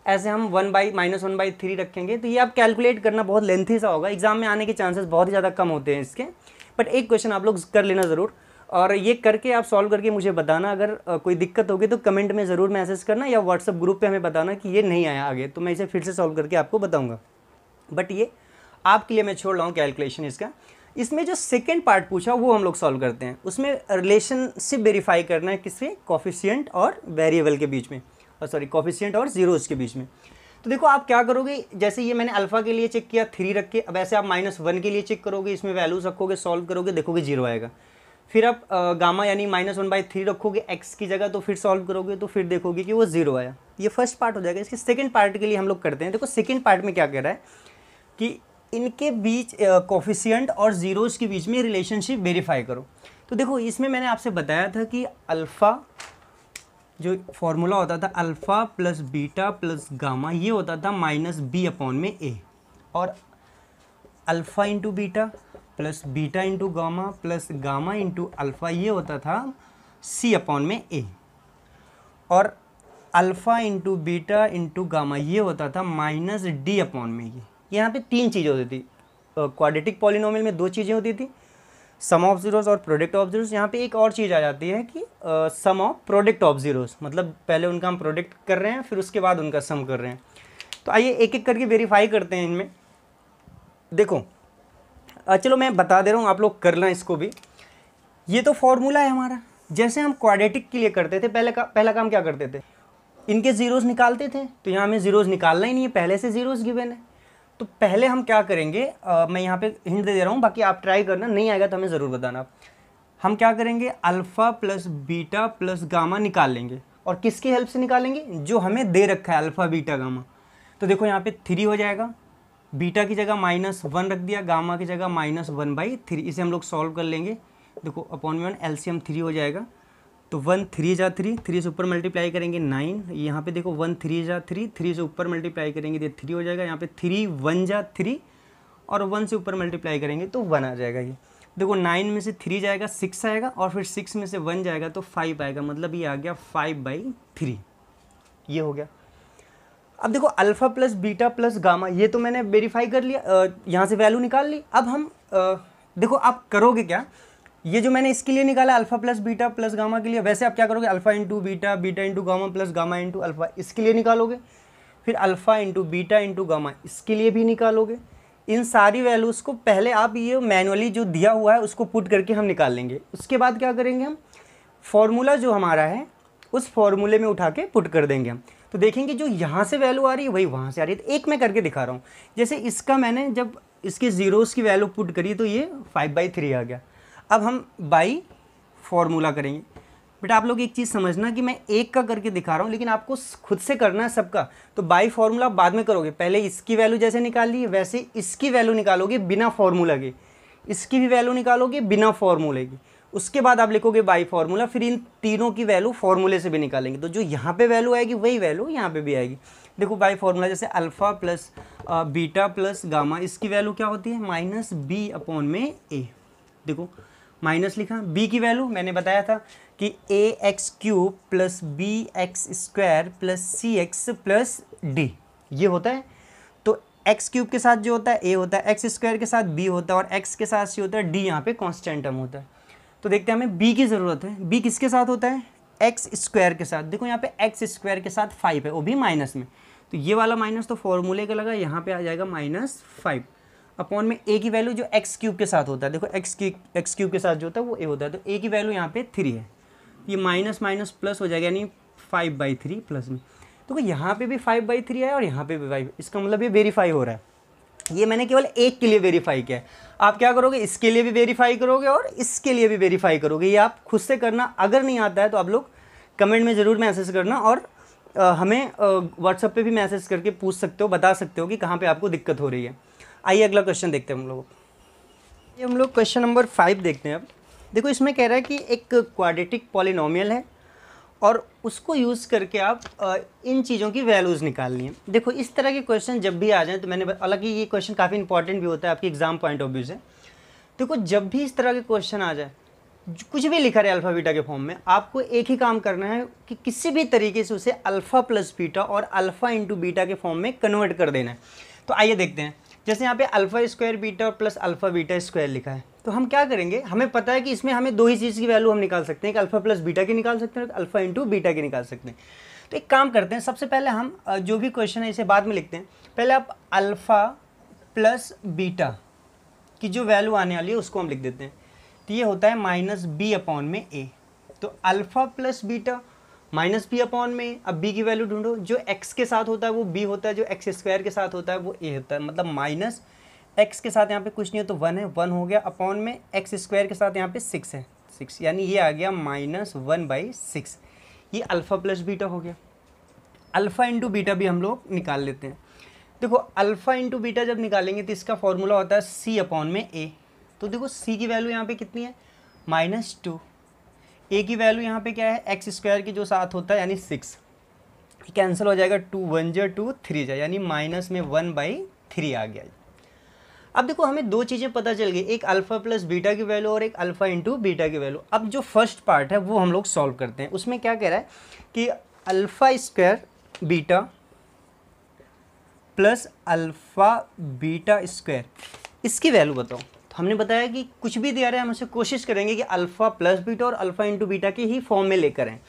ऐसे हम -1/3 रखेंगे। तो ये आप कैलकुलेट करना बहुत लेंथी सा होगा, एग्जाम में आने के चांसेस बहुत ही ज़्यादा कम होते हैं इसके, बट एक क्वेश्चन आप लोग कर लेना ज़रूर, और ये करके आप सॉल्व करके मुझे बताना। अगर कोई दिक्कत होगी तो कमेंट में ज़रूर मैसेज करना, या व्हाट्सअप ग्रुप पे हमें बताना कि ये नहीं आया आगे, तो मैं इसे फिर से सॉल्व करके आपको बताऊँगा। बट ये आपके लिए मैं छोड़ रहा हूँ कैलकुलेशन इसका। इसमें जो सेकेंड पार्ट पूछा वो हम लोग सॉल्व करते हैं। उसमें रिलेशनशिप वेरीफाई करना है, किससे, कोफिशिएंट और वेरिएबल के बीच में, सॉरी कोफिशिएंट और ज़ीरोज़ के बीच में। तो देखो आप क्या करोगे, जैसे ये मैंने अल्फ़ा के लिए चेक किया 3 रख के, अब ऐसे आप -1 के लिए चेक करोगे, इसमें वैल्यूज रखोगे, सॉल्व करोगे, देखोगे 0 आएगा। फिर आप गामा यानी -1/3 रखोगे x की जगह, तो फिर सॉल्व करोगे तो फिर देखोगे कि वो 0 आया। ये फर्स्ट पार्ट हो जाएगा। इसके सेकेंड पार्ट के लिए हम लोग करते हैं। देखो सेकेंड पार्ट में क्या कह रहा है कि इनके बीच कोफिशिएंट और ज़ीरोज़ के बीच में रिलेशनशिप वेरीफाई करो। तो देखो इसमें मैंने आपसे बताया था कि अल्फ़ा जो फॉर्मूला होता था, alpha plus beta plus gamma, ये होता था -b/a, और alpha into beta plus beta into gamma plus gamma into alpha, ये होता था c/a, और alpha into beta into gamma ये होता था -d/a। यहाँ पे 3 चीज़ें होती थी। क्वाड्रेटिक पॉलिनोमियल में 2 चीज़ें होती थी, सम ऑफ ज़ीरोज़ और प्रोडक्ट ऑफ ज़ीरोज़। यहाँ पे एक और चीज़ आ जाती है कि सम ऑफ प्रोडक्ट ऑफ ज़ीरोज़, मतलब पहले उनका हम प्रोडक्ट कर रहे हैं, फिर उसके बाद उनका सम कर रहे हैं। तो आइए एक एक करके वेरीफाई करते हैं इनमें। देखो चलो मैं बता दे रहा हूँ, आप लोग करना इसको भी। ये तो फॉर्मूला है हमारा, जैसे हम क्वाड्रेटिक के लिए करते थे, पहला काम क्या करते थे, इनके ज़ीरोज़ निकालते थे। तो यहाँ हमें ज़ीरोज़ निकालना ही नहीं है, पहले से ज़ीरोज़ गिवन है। तो पहले हम क्या करेंगे, मैं यहाँ पे हिंट दे रहा हूँ, बाकी आप ट्राई करना, नहीं आएगा तो हमें ज़रूर बताना। हम क्या करेंगे, alpha plus beta plus gamma निकाल लेंगे, और किसकी हेल्प से निकालेंगे, जो हमें दे रखा है अल्फ़ा बीटा गामा। तो देखो यहाँ पे 3 हो जाएगा, बीटा की जगह -1 रख दिया, गामा की जगह -1/3, इसे हम लोग सॉल्व कर लेंगे। देखो अपॉन में 1 एलसीएम 3 हो जाएगा, तो 1 3 जा 3, 3 से ऊपर मल्टीप्लाई करेंगे 9, यहाँ पे देखो 1 3 जा 3, 3 से ऊपर मल्टीप्लाई करेंगे तो 3 हो जाएगा। यहाँ पे 3 1 जा 3, और 1 से ऊपर मल्टीप्लाई करेंगे तो 1 आ जाएगा। ये देखो 9 में से 3 जाएगा 6 आएगा, और फिर 6 में से 1 जाएगा तो 5 आएगा, मतलब ये आ गया 5/3, ये हो गया। अब देखो alpha plus beta plus gamma, ये तो मैंने वेरीफाई कर लिया, यहाँ से वैल्यू निकाल ली। अब हम देखो आप करोगे क्या, ये जो मैंने इसके लिए निकाला alpha plus beta plus gamma के लिए, वैसे आप क्या करोगे, alpha into beta, beta into gamma plus gamma into alpha, इसके लिए निकालोगे। फिर alpha into beta into gamma, इसके लिए भी निकालोगे। इन सारी वैल्यूज़ को पहले आप ये मैनुअली जो दिया हुआ है उसको पुट करके हम निकाल लेंगे। उसके बाद क्या करेंगे, हम फॉर्मूला जो हमारा है उस फॉर्मूले में उठा के पुट कर देंगे हम। तो देखेंगे जो यहाँ से वैल्यू आ रही है वही वहाँ से आ रही है। तो एक मैं करके दिखा रहा हूँ, जैसे इसका मैंने जब इसके ज़ीरोज़ की वैल्यू पुट करी तो ये 5/3 आ गया। अब हम बाई फॉर्मूला करेंगे। बेटा आप लोग एक चीज़ समझना कि मैं एक का करके दिखा रहा हूँ, लेकिन आपको खुद से करना है सबका। तो बाई फॉर्मूला बाद में करोगे, पहले इसकी वैल्यू जैसे निकाल ली वैसे इसकी वैल्यू निकालोगे बिना फॉर्मूला के, इसकी भी वैल्यू निकालोगे बिना फॉर्मूले की, उसके बाद आप लिखोगे बाई फॉर्मूला, फिर इन तीनों की वैल्यू फॉर्मूले से भी निकालेंगे। तो जो यहाँ पे वैल्यू आएगी वही वैल्यू यहाँ पे भी आएगी। देखो बाई फॉर्मूला, जैसे alpha plus beta plus gamma, इसकी वैल्यू क्या होती है, -b/a। देखो माइनस लिखा, b की वैल्यू मैंने बताया था कि ax³ plus bx² plus cx plus d, ये होता है। तो x³ के साथ जो होता है a होता है, x² के साथ b होता है, और x के साथ c होता है, d यहाँ पे कांस्टेंट टर्म होता है। तो देखते हैं हमें b की ज़रूरत है। b किसके साथ होता है, x² के साथ। देखो यहाँ पे x² के साथ 5 है, वो भी माइनस में, तो ये वाला माइनस तो फॉर्मूले का लगा, यहाँ पे आ जाएगा -5 अपॉन में a की वैल्यू जो x³ के साथ होता है। देखो x³ के साथ जो होता है वो a होता है, तो a की वैल्यू यहाँ पे 3 है, ये माइनस माइनस प्लस हो जाएगा, यानी 5/3 प्लस में। तो यहाँ पे भी 5/3 है और यहाँ पे भी 5, इसका मतलब ये वेरीफाई हो रहा है। ये मैंने केवल एक के लिए वेरीफाई किया है। आप क्या करोगे, इसके लिए भी वेरीफाई करोगे और इसके लिए भी वेरीफाई करोगे। ये आप खुद से करना, अगर नहीं आता है तो आप लोग कमेंट में ज़रूर मैसेज करना और हमें व्हाट्सएप पे भी मैसेज करके पूछ सकते हो, बता सकते हो कि कहाँ पे आपको दिक्कत हो रही है। आइए अगला क्वेश्चन देखते हैं हम लोग। ये हम लोग क्वेश्चन नंबर 5 देखते हैं। अब देखो इसमें कह रहा है कि एक क्वाड्रेटिक पॉलिनोमियल है और उसको यूज़ करके आप इन चीज़ों की वैल्यूज़ निकालनी है। देखो इस तरह के क्वेश्चन जब भी आ जाएँ तो हालांकि ये क्वेश्चन काफ़ी इंपॉर्टेंट भी होता है आपकी एग्जाम पॉइंट ऑफ व्यू से। देखो जब भी इस तरह के क्वेश्चन आ जाए, कुछ भी लिखा रहे अल्फ़ा बीटा के फॉर्म में, आपको एक ही काम करना है कि किसी भी तरीके से उसे अल्फ़ा प्लस बीटा और अल्फ़ा इंटू बीटा के फॉर्म में कन्वर्ट कर देना है। तो आइए देखते हैं। जैसे यहाँ पे alpha square beta plus alpha beta square लिखा है, तो हम क्या करेंगे, हमें पता है कि इसमें हमें दो ही चीज़ की वैल्यू हम निकाल सकते हैं, एक अल्फ़ा प्लस बीटा की निकाल सकते हैं, एक अल्फ़ा इंटू बीटा की निकाल सकते हैं। तो एक काम करते हैं, सबसे पहले हम जो भी क्वेश्चन है इसे बाद में लिखते हैं। पहले आप अल्फ़ा प्लस बीटा की जो वैल्यू आने वाली है उसको हम लिख देते हैं। तो ये होता है माइनस बी अपॉन में ए। तो alpha plus beta minus b upon में, अब बी की वैल्यू ढूंढो, जो एक्स के साथ होता है वो बी होता है, जो एक्स स्क्वायर के साथ होता है वो ए होता है। मतलब माइनस एक्स के साथ यहाँ पे कुछ नहीं है तो 1 है, 1 हो गया, अपॉन में एक्स स्क्वायर के साथ यहाँ पे 6 है, 6, यानी ये आ गया -1/6। ये अल्फ़ा प्लस बीटा हो गया। अल्फ़ा इंटू बीटा भी हम लोग निकाल लेते हैं। देखो अल्फ़ा इंटू बीटा जब निकालेंगे तो इसका फॉर्मूला होता है सी अपॉन में ए। तो देखो सी की वैल्यू यहाँ पे कितनी है, -2। ए की वैल्यू यहाँ पे क्या है, एक्स स्क्वायर के जो साथ होता है यानी 6, कैंसिल हो जाएगा, 2 1 जा 2 3 जा, यानी माइनस में 1/3 आ गया। अब देखो हमें दो चीज़ें पता चल गई, एक अल्फ़ा प्लस बीटा की वैल्यू और एक अल्फ़ा इंटू बीटा की वैल्यू। अब जो फर्स्ट पार्ट है वो हम लोग सॉल्व करते हैं। उसमें क्या कह रहा है कि alpha square beta plus alpha beta square, इसकी वैल्यू बताओ। तो हमने बताया कि कुछ भी दिया रहा है हम उससे कोशिश करेंगे कि अल्फ़ा प्लस बीटा और अल्फ़ा इंटू बीटा के ही फॉर्म में लेकर आएँ।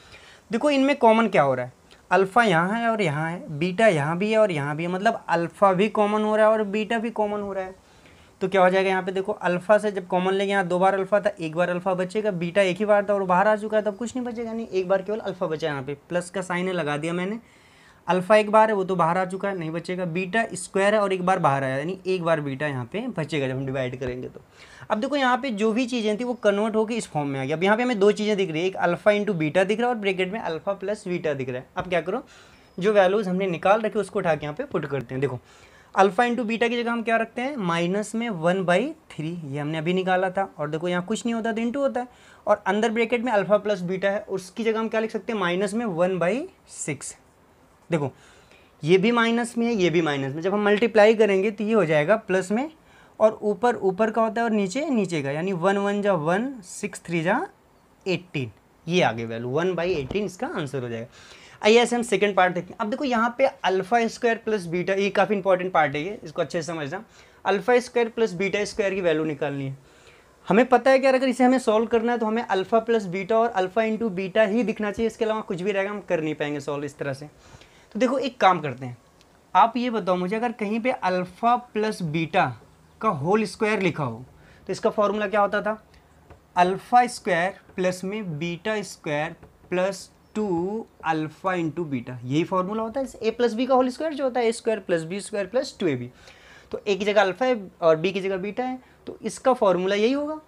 देखो इनमें कॉमन क्या हो रहा है, अल्फ़ा यहाँ है और यहाँ है, बीटा यहाँ भी है और यहाँ भी है, मतलब अल्फ़ा भी कॉमन हो रहा है और बीटा भी कॉमन हो रहा है। तो क्या हो जाएगा यहाँ पे, देखो अल्फ़ा से जब कॉमन लेंगे, यहाँ 2 बार अल्फ़ा था, 1 बार अल्फ़ा बचेगा, बीटा एक ही बार था और बाहर आ चुका है, तब कुछ नहीं बचेगा, नहीं एक बार केवल अल्फ़ा बचा। यहाँ पे प्लस का साइन है लगा दिया मैंने, अल्फ़ा एक बार है वो तो बाहर आ चुका है, नहीं बचेगा, बीटा स्क्वायर है और एक बार बाहर आया, यानी एक बार बीटा यहाँ पे बचेगा जब हम डिवाइड करेंगे। तो अब देखो यहाँ पे जो भी चीज़ें थी वो कन्वर्ट होकर इस फॉर्म में आ गई। अब यहाँ पे हमें दो चीज़ें दिख रही है, एक अल्फ़ा इंटू बीटा दिख रहा है और ब्रैकेट में अल्फ़ा प्लस बीटा दिख रहा है। अब क्या करो, जो वैल्यूज़ हमने निकाल रखे उसको उठा के यहाँ पे पुट करते हैं। देखो अल्फ़ा इंटू बीटा की जगह हम क्या रखते हैं, माइनस में 1/3, ये हमने अभी निकाला था, और देखो यहाँ कुछ नहीं होता तो इंटू होता है, और अंदर ब्रैकेट में अल्फ़ा प्लस बीटा है, उसकी जगह हम क्या लिख सकते हैं, माइनस में 1/6। देखो ये भी माइनस में है, ये भी माइनस में, जब हम मल्टीप्लाई करेंगे तो ये हो जाएगा प्लस में, और ऊपर ऊपर का होता है और नीचे नीचे का, यानी 1 1 जा 1, 6 3 जा 18, ये आगे वैल्यू 1/18 इसका आंसर हो जाएगा। आइए ऐसे हम सेकंड पार्ट देखते हैं। अब देखो यहाँ पे अल्फ़ा स्क्वायर प्लस बीटा, ये काफ़ी इंपॉर्टेंट पार्ट है, ये इसको अच्छे से समझना। Alpha square plus beta square की वैल्यू निकालनी है। हमें पता है कि अगर इसे हमें सॉल्व करना है तो हमें अल्फ़ा प्लस बीटा और अल्फ़ा इंटू बीटा ही दिखना चाहिए, इसके अलावा कुछ भी रहेगा हम कर नहीं पाएंगे सॉल्व इस तरह से। तो देखो एक काम करते हैं, आप ये बताओ मुझे, अगर कहीं पे अल्फ़ा प्लस बीटा का होल स्क्वायर लिखा हो तो इसका फॉर्मूला क्या होता था, अल्फ़ा स्क्वायर प्लस में beta square plus 2 alpha into beta, यही फॉर्मूला होता है ए प्लस बी का होल स्क्वायर जो होता है, a square plus b square plus 2ab। तो ए की जगह अल्फ़ा है और बी की जगह बीटा है, तो इसका फॉर्मूला यही होगा।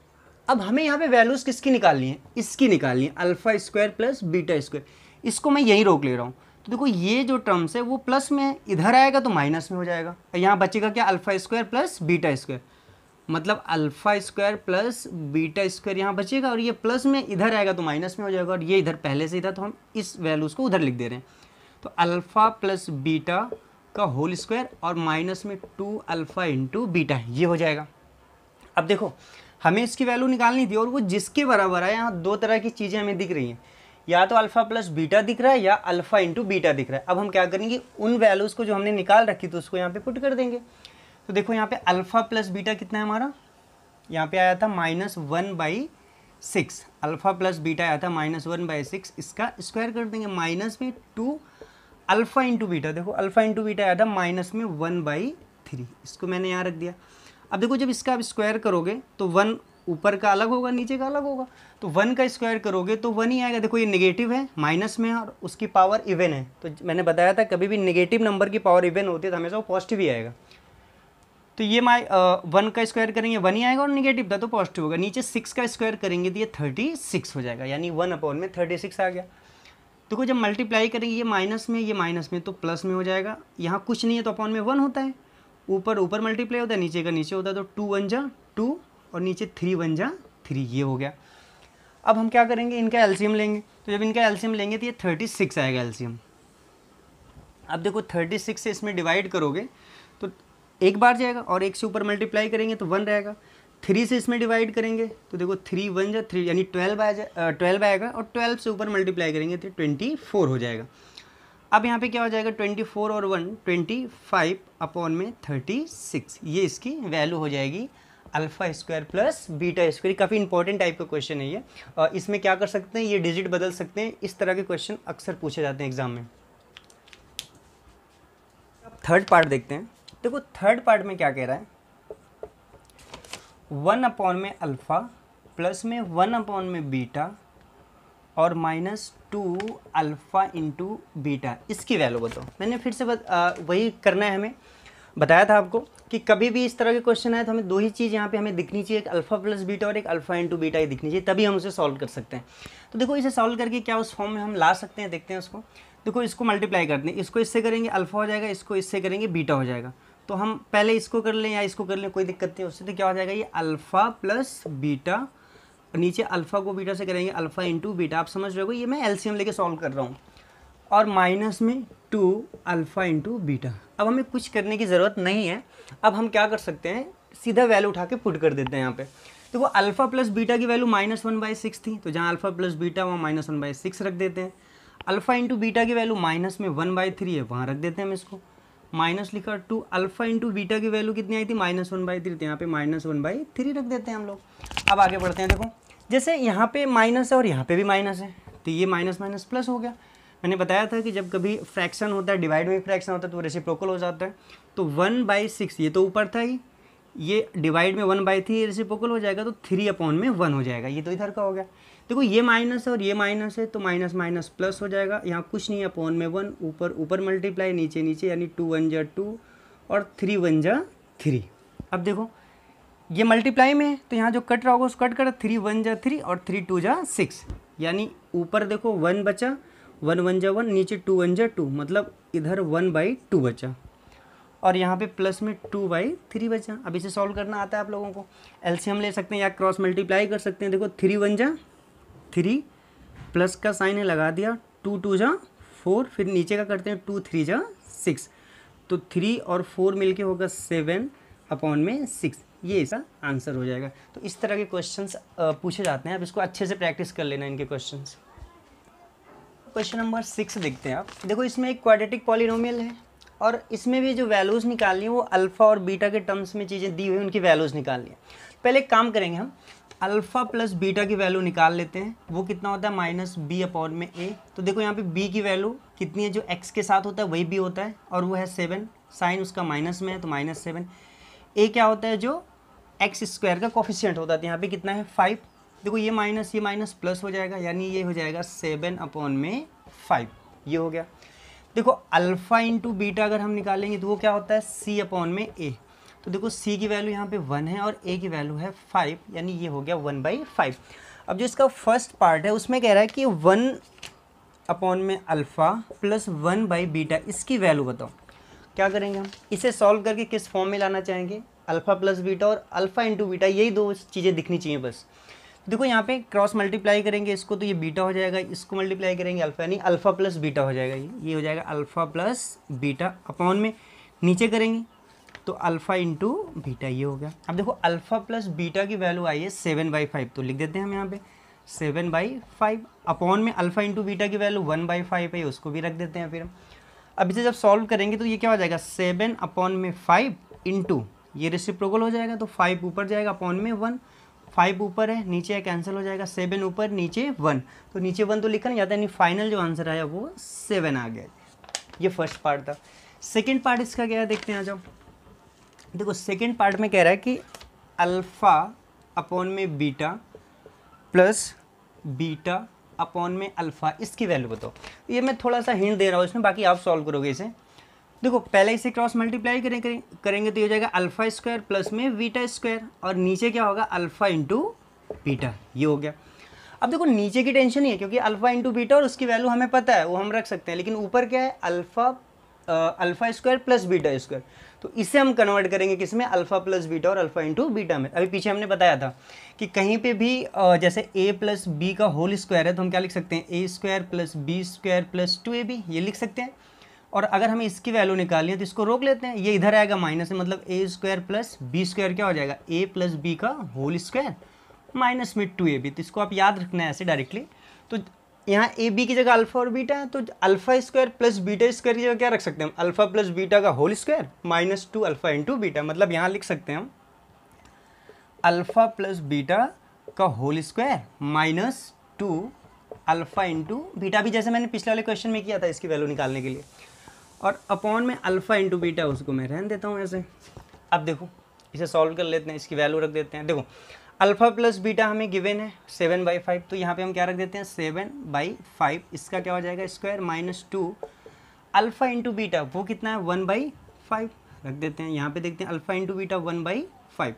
अब हमें यहाँ पे वैल्यूज़ किसकी निकालनी है, इसकी निकालनी है, alpha square plus beta square. इसको मैं यहीं रोक ले रहा हूँ। तो देखो ये जो टर्म्स है वो प्लस में है, इधर आएगा तो माइनस में हो जाएगा, यहाँ बचेगा क्या, alpha square plus beta square, मतलब alpha square plus beta square यहाँ बचेगा, और ये प्लस में इधर आएगा तो माइनस में हो जाएगा, और ये इधर पहले से ही था तो हम इस वैल्यूज़ को उधर लिख दे रहे हैं। तो अल्फ़ा प्लस बीटा का होल स्क्वायर और माइनस में 2 अल्फ़ा इंटू बीटा, ये हो जाएगा। अब देखो हमें इसकी वैल्यू निकालनी थी और वो जिसके बराबर है, यहाँ दो तरह की चीज़ें हमें दिख रही हैं, या तो अल्फ़ा प्लस बीटा दिख रहा है या अल्फ़ा इंटू बीटा दिख रहा है। अब हम क्या करेंगे, उन वैल्यूज़ को जो हमने निकाल रखी तो उसको यहाँ पे पुट कर देंगे। तो देखो यहाँ पे अल्फ़ा प्लस बीटा कितना है हमारा, यहाँ पे आया था -1/6, अल्फ़ा प्लस बीटा आया था -1/6, इसका स्क्वायर कर देंगे, माइनस में 2 अल्फ़ा इंटू बीटा, देखो अल्फ़ा इंटू बीटा आया था -1/3, इसको मैंने यहाँ रख दिया। अब देखो जब इसका आप स्क्वायर करोगे तो 1 ऊपर का अलग होगा, नीचे का अलग होगा, तो 1 का स्क्वायर करोगे तो 1 ही आएगा। देखो ये नेगेटिव है, माइनस में है और उसकी पावर इवन है, तो मैंने बताया था कभी भी नेगेटिव नंबर की पावर इवन होती है तो हमेशा वो पॉजिटिव ही आएगा। तो ये 1 का स्क्वायर करेंगे 1 ही आएगा और निगेटिव था तो पॉजिटिव होगा। नीचे 6 का स्क्वायर करेंगे तो ये 36 हो जाएगा, यानी 1/36 आ गया। देखो जब मल्टीप्लाई करेंगे ये माइनस में तो प्लस में हो जाएगा। यहाँ कुछ नहीं है तो अपॉन में 1 होता है, ऊपर ऊपर मल्टीप्लाई होता है, नीचे का नीचे होता है, तो 2 1 जा 2 और नीचे 3 1 जा 3, ये हो गया। अब हम क्या करेंगे, इनका एलसीएम लेंगे। तो जब इनका एलसीएम लेंगे तो ये 36 आएगा एलसीएम। अब देखो 36 से इसमें डिवाइड करोगे तो एक बार जाएगा और एक से ऊपर मल्टीप्लाई करेंगे तो 1 रहेगा। 3 से इसमें डिवाइड करेंगे तो देखो 3 1 जा 3 यानी 12 आएगा और 12 से ऊपर मल्टीप्लाई करेंगे तो 24 हो जाएगा। अब यहाँ पे क्या हो जाएगा 24 और 1 25/36, ये इसकी वैल्यू हो जाएगी alpha square plus beta square. काफ़ी इंपॉर्टेंट टाइप का क्वेश्चन है ये। इसमें क्या कर सकते हैं, ये डिजिट बदल सकते हैं। इस तरह के क्वेश्चन अक्सर पूछे जाते हैं एग्जाम में। अब थर्ड पार्ट देखते हैं। देखो थर्ड पार्ट में क्या कह रहा है, 1/अल्फ़ा प्लस में 1/बीटा और -2 अल्फ़ा इंटू बीटा, इसकी वैल्यू बताओ। मैंने फिर से वही करना है, हमें बताया था आपको कि कभी भी इस तरह के क्वेश्चन आए तो हमें दो ही चीज़ यहाँ पे हमें दिखनी चाहिए, एक अल्फ़ा प्लस बीटा और एक अल्फ़ा इंटू बीटा ही दिखनी चाहिए, तभी हम उसे सॉल्व कर सकते हैं। तो देखो इसे सॉल्व करके क्या उस फॉर्म में हम ला सकते हैं, देखते हैं उसको। देखो इसको मल्टीप्लाई करते हैं, इसको इससे करेंगे अल्फ़ा हो जाएगा, इसको इससे करेंगे बीटा हो जाएगा। तो हम पहले इसको कर लें या इसको कर लें, कोई दिक्कत नहीं। उससे तो क्या हो जाएगा, ये अल्फ़ा प्लस बीटा, नीचे अल्फ़ा को बीटा से करेंगे अल्फ़ा इंटू बीटा। आप समझ रहे हो, ये मैं एलसीएम लेके सॉल्व कर रहा हूँ। और माइनस में 2 अल्फ़ा इंटू बीटा। अब हमें कुछ करने की ज़रूरत नहीं है। अब हम क्या कर सकते हैं, सीधा वैल्यू उठा के पुट कर देते हैं यहाँ पे। देखो अल्फ़ा प्लस बीटा की वैल्यू -1/6 थी, तो जहाँ अल्फ़ा प्लस बीटा वहाँ -1/6 रख देते हैं। अल्फ़ा इंटू बीटा की वैल्यू माइनस में 1/3 है, वहाँ रख देते हैं हम इसको। माइनस लिखा 2, अल्फ़ा इंटू बीटा की वैल्यू कितनी आई थी, -1/3, तो यहाँ पे -1/3 रख देते हैं हम लोग। अब आगे बढ़ते हैं। देखो जैसे यहाँ पे माइनस है और यहाँ पे भी माइनस है, तो ये माइनस माइनस प्लस हो गया। मैंने बताया था कि जब कभी फ्रैक्शन होता है, डिवाइड में फ्रैक्शन होता है, तो वो रेसिप्रोकल हो जाता है। तो 1/6 ये तो ऊपर था ही, ये डिवाइड में 1/3 रेसिप्रोकल हो जाएगा, तो 3/1 हो जाएगा। ये तो इधर का हो गया। देखो ये माइनस है और ये माइनस है, तो माइनस माइनस प्लस हो जाएगा। यहाँ कुछ नहीं है, अपॉन में 1, ऊपर ऊपर मल्टीप्लाई, नीचे नीचे, यानी 2 1 जा 2 और 3 1 जा 3। अब देखो ये मल्टीप्लाई में है, तो यहाँ जो कट रहा होगा उसको कट कर, 3 1 जा 3 और 3 2 जा 6, यानी ऊपर देखो 1 बचा, 1 1 जा 1, नीचे 2 1 जा 2, मतलब इधर 1/2 बचा और यहाँ पे प्लस में 2/3 बचा। अब इसे सॉल्व करना आता है आप लोगों को, एलसीएम ले सकते हैं या क्रॉस मल्टीप्लाई कर सकते हैं। देखो 3 1 जा 3, प्लस का साइन है लगा दिया, 2 2 जा 4, फिर नीचे का करते हैं 2 3 जा 6, तो 3 और 4 मिलके होगा 7/6, ये इसका आंसर हो जाएगा। तो इस तरह के क्वेश्चंस पूछे जाते हैं। अब इसको अच्छे से प्रैक्टिस कर लेना इनके क्वेश्चंस। क्वेश्चन नंबर 6 देखते हैं आप। देखो इसमें एक क्वाड्रेटिक पॉलिनोमियल है और इसमें भी जो वैल्यूज़ निकालनी है वो अल्फ़ा और बीटा के टर्म्स में चीज़ें दी हुई हैं, उनकी वैल्यूज़ निकालनी है। पहले एक काम करेंगे, हम अल्फ़ा प्लस बीटा की वैल्यू निकाल लेते हैं। वो कितना होता है, -b/a। तो देखो यहाँ पे b की वैल्यू कितनी है, जो x के साथ होता है वही b होता है और वो है 7, साइन उसका माइनस में है तो -7। a क्या होता है, जो x² का कोफिशिएंट होता है, यहाँ पे कितना है 5। देखो ये माइनस प्लस हो जाएगा, यानी ये हो जाएगा 7/5, ये हो गया। देखो अल्फ़ा इंटू बीटा अगर हम निकालेंगे तो वो क्या होता है, c/a। तो देखो c की वैल्यू यहाँ पे 1 है और a की वैल्यू है 5, यानी ये हो गया 1/5। अब जो इसका फर्स्ट पार्ट है उसमें कह रहा है कि 1/अल्फ़ा प्लस 1/बीटा, इसकी वैल्यू बताओ। क्या करेंगे हम, इसे सॉल्व करके किस फॉर्म में लाना चाहेंगे, अल्फ़ा प्लस बीटा और अल्फ़ा इंटू बीटा, यही दो चीज़ें दिखनी चाहिए बस। देखो यहाँ पे क्रॉस मल्टीप्लाई करेंगे इसको तो ये बीटा हो जाएगा, इसको मल्टीप्लाई करेंगे अल्फ़ा, यानी अल्फ़ा प्लस बीटा हो जाएगा। ये हो जाएगा अल्फ़ा प्लस बीटा, अपॉन में नीचे करेंगे तो अल्फ़ा इंटू बीटा, ये हो गया। अब देखो अल्फ़ा प्लस बीटा की वैल्यू आई है 7/5, तो लिख देते हैं हम यहाँ पे 7/5, अपॉन में अल्फ़ा इंटू बीटा की वैल्यू 1/5 है, उसको भी रख देते हैं फिर हम। अब इसे जब सॉल्व करेंगे तो ये क्या हो जाएगा, 7/5 इंटू, ये रेसिप्रोकल हो जाएगा तो 5 ऊपर जाएगा, अपॉन में 1, 5 ऊपर है, नीचे कैंसिल हो जाएगा, 7 ऊपर, नीचे 1, तो नीचे 1 तो लिखा नहीं जाता, यानी फाइनल जो आंसर आया वो 7 आ गया। ये फर्स्ट पार्ट था। सेकेंड पार्ट इसका क्या है, देखते हैं आ जाओ। देखो सेकेंड पार्ट में कह रहा है कि अल्फ़ा अपॉन में बीटा प्लस बीटा अपॉन में अल्फ़ा, इसकी वैल्यू बताओ। ये मैं थोड़ा सा हिंट दे रहा हूँ इसमें, बाकी आप सॉल्व करोगे इसे। देखो पहले इसे क्रॉस मल्टीप्लाई करेंगे तो ये हो जाएगा अल्फा स्क्वायर प्लस में बीटा स्क्वायर, और नीचे क्या होगा अल्फा इंटू बीटा, ये हो गया। अब देखो नीचे की टेंशन नहीं है क्योंकि अल्फा इंटू बीटा और उसकी वैल्यू हमें पता है, वो हम रख सकते हैं, लेकिन ऊपर क्या है alpha square plus beta square, तो इसे हम कन्वर्ट करेंगे किसमें, अल्फा प्लस बीटा और अल्फा इंटू बीटा में। अभी पीछे हमने बताया था कि कहीं पे भी जैसे a प्लस बी का होल स्क्वायर है तो हम क्या लिख सकते हैं, a square plus b square plus 2ab, ये लिख सकते हैं। और अगर हमें इसकी वैल्यू निकालनी है तो इसको रोक लेते हैं, ये इधर आएगा माइनस में, मतलब ए स्क्वायर प्लस बी स्क्वायर क्या हो जाएगा, ए प्लस बी का होल स्क्वायर माइनस में 2ab, तो इसको आप याद रखना है ऐसे डायरेक्टली। तो यहाँ ए बी की जगह अल्फा और बीटा है, तो alpha square plus beta square की जगह क्या रख सकते हैं हम, अल्फा प्लस बीटा का whole square minus 2 alpha into beta, मतलब यहाँ लिख सकते हैं हम अल्फा प्लस बीटा का whole square minus 2 alpha into beta, भी जैसे मैंने पिछले वाले क्वेश्चन में किया था इसकी वैल्यू निकालने के लिए, और अपॉन में अल्फा इंटू बीटा, उसको मैं रहने देता हूँ ऐसे। अब देखो इसे सॉल्व कर लेते हैं, इसकी वैल्यू रख देते हैं। देखो अल्फा प्लस बीटा हमें गिवन है 7/5, तो यहाँ पे हम क्या रख देते हैं 7/5, इसका क्या हो जाएगा square minus 2 alpha into beta, वो कितना है 1/5 रख देते हैं। यहाँ पे देखते हैं अल्फा इंटू बीटा 1/5।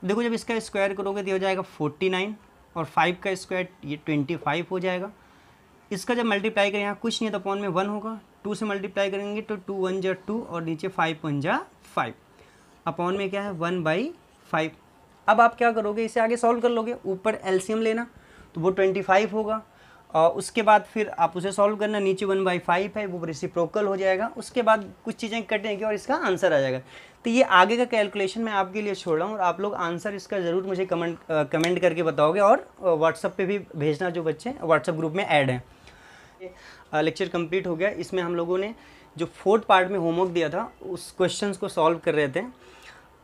देखो जब इसका स्क्वायर करोगे तो ये हो जाएगा 49, और 5 का स्क्वायर ये 25 हो जाएगा। इसका जब मल्टीप्लाई करें यहाँ कुछ नहीं है तो अपॉन में 1 होगा, 2 से मल्टीप्लाई करेंगे तो 2 1 जा 2 और नीचे 5 1 जा 5, अपॉन में क्या है 1/5। अब आप क्या करोगे, इसे आगे सॉल्व कर लोगे, ऊपर एलसीएम लेना तो वो 25 होगा, और उसके बाद फिर आप उसे सॉल्व करना, नीचे 1/5 है वो रेसिप्रोकल हो जाएगा, उसके बाद कुछ चीज़ें कटेंगी और इसका आंसर आ जाएगा। तो ये आगे का कैलकुलेशन मैं आपके लिए छोड़ रहा हूँ, और आप लोग आंसर इसका ज़रूर मुझे कमेंट करके बताओगे, और व्हाट्सअप पे भी भेजना जो बच्चे व्हाट्सअप ग्रुप में ऐड हैं। लेक्चर कंप्लीट हो गया, इसमें हम लोगों ने जो 4th पार्ट में होमवर्क दिया था उस क्वेश्चंस को सॉल्व कर रहे थे,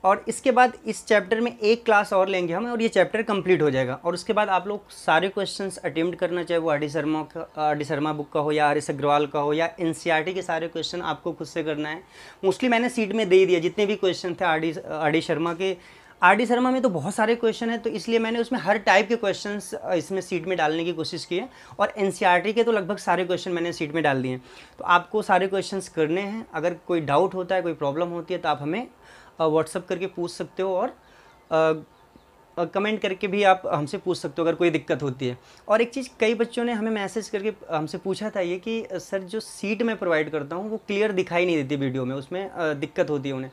और इसके बाद इस चैप्टर में एक क्लास और लेंगे हम और ये चैप्टर कंप्लीट हो जाएगा। और उसके बाद आप लोग सारे क्वेश्चंस अटेम्प्ट करना, चाहे वो आर डी शर्मा बुक का हो या आर.एस. अग्रवाल का हो या एनसीईआरटी के सारे क्वेश्चन आपको खुद से करना है। मोस्टली मैंने सीट में दे ही दिया जितने भी क्वेश्चन थे आर डी शर्मा के। आर डी शर्मा में तो बहुत सारे क्वेश्चन हैं, तो इसलिए मैंने उसमें हर टाइप के क्वेश्चंस इसमें सीट में डालने की कोशिश की है, और एनसीईआरटी के तो लगभग सारे क्वेश्चन मैंने सीट में डाल दिए हैं। तो आपको सारे क्वेश्चंस करने हैं, अगर कोई डाउट होता है, कोई प्रॉब्लम होती है तो आप हमें व्हाट्सअप करके पूछ सकते हो, और कमेंट करके भी आप हमसे पूछ सकते हो अगर कोई दिक्कत होती है। और एक चीज़, कई बच्चों ने हमें मैसेज करके हमसे पूछा था ये कि सर जो सीट मैं प्रोवाइड करता हूँ वो क्लियर दिखाई नहीं देती वीडियो में, उसमें दिक्कत होती है उन्हें।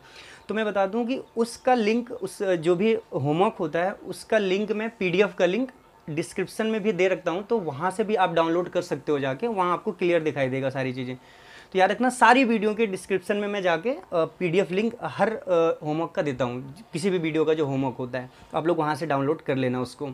तो मैं बता दूं कि उसका लिंक, उस जो भी होमवर्क होता है उसका लिंक मैं PDF का लिंक डिस्क्रिप्शन में भी दे रखता हूं, तो वहां से भी आप डाउनलोड कर सकते हो जाके, वहां आपको क्लियर दिखाई देगा सारी चीज़ें। तो याद रखना सारी वीडियो के डिस्क्रिप्शन में मैं जाके PDF लिंक हर होमवर्क का देता हूँ, किसी भी वीडियो का जो होमवर्क होता है, तो आप लोग वहाँ से डाउनलोड कर लेना उसको।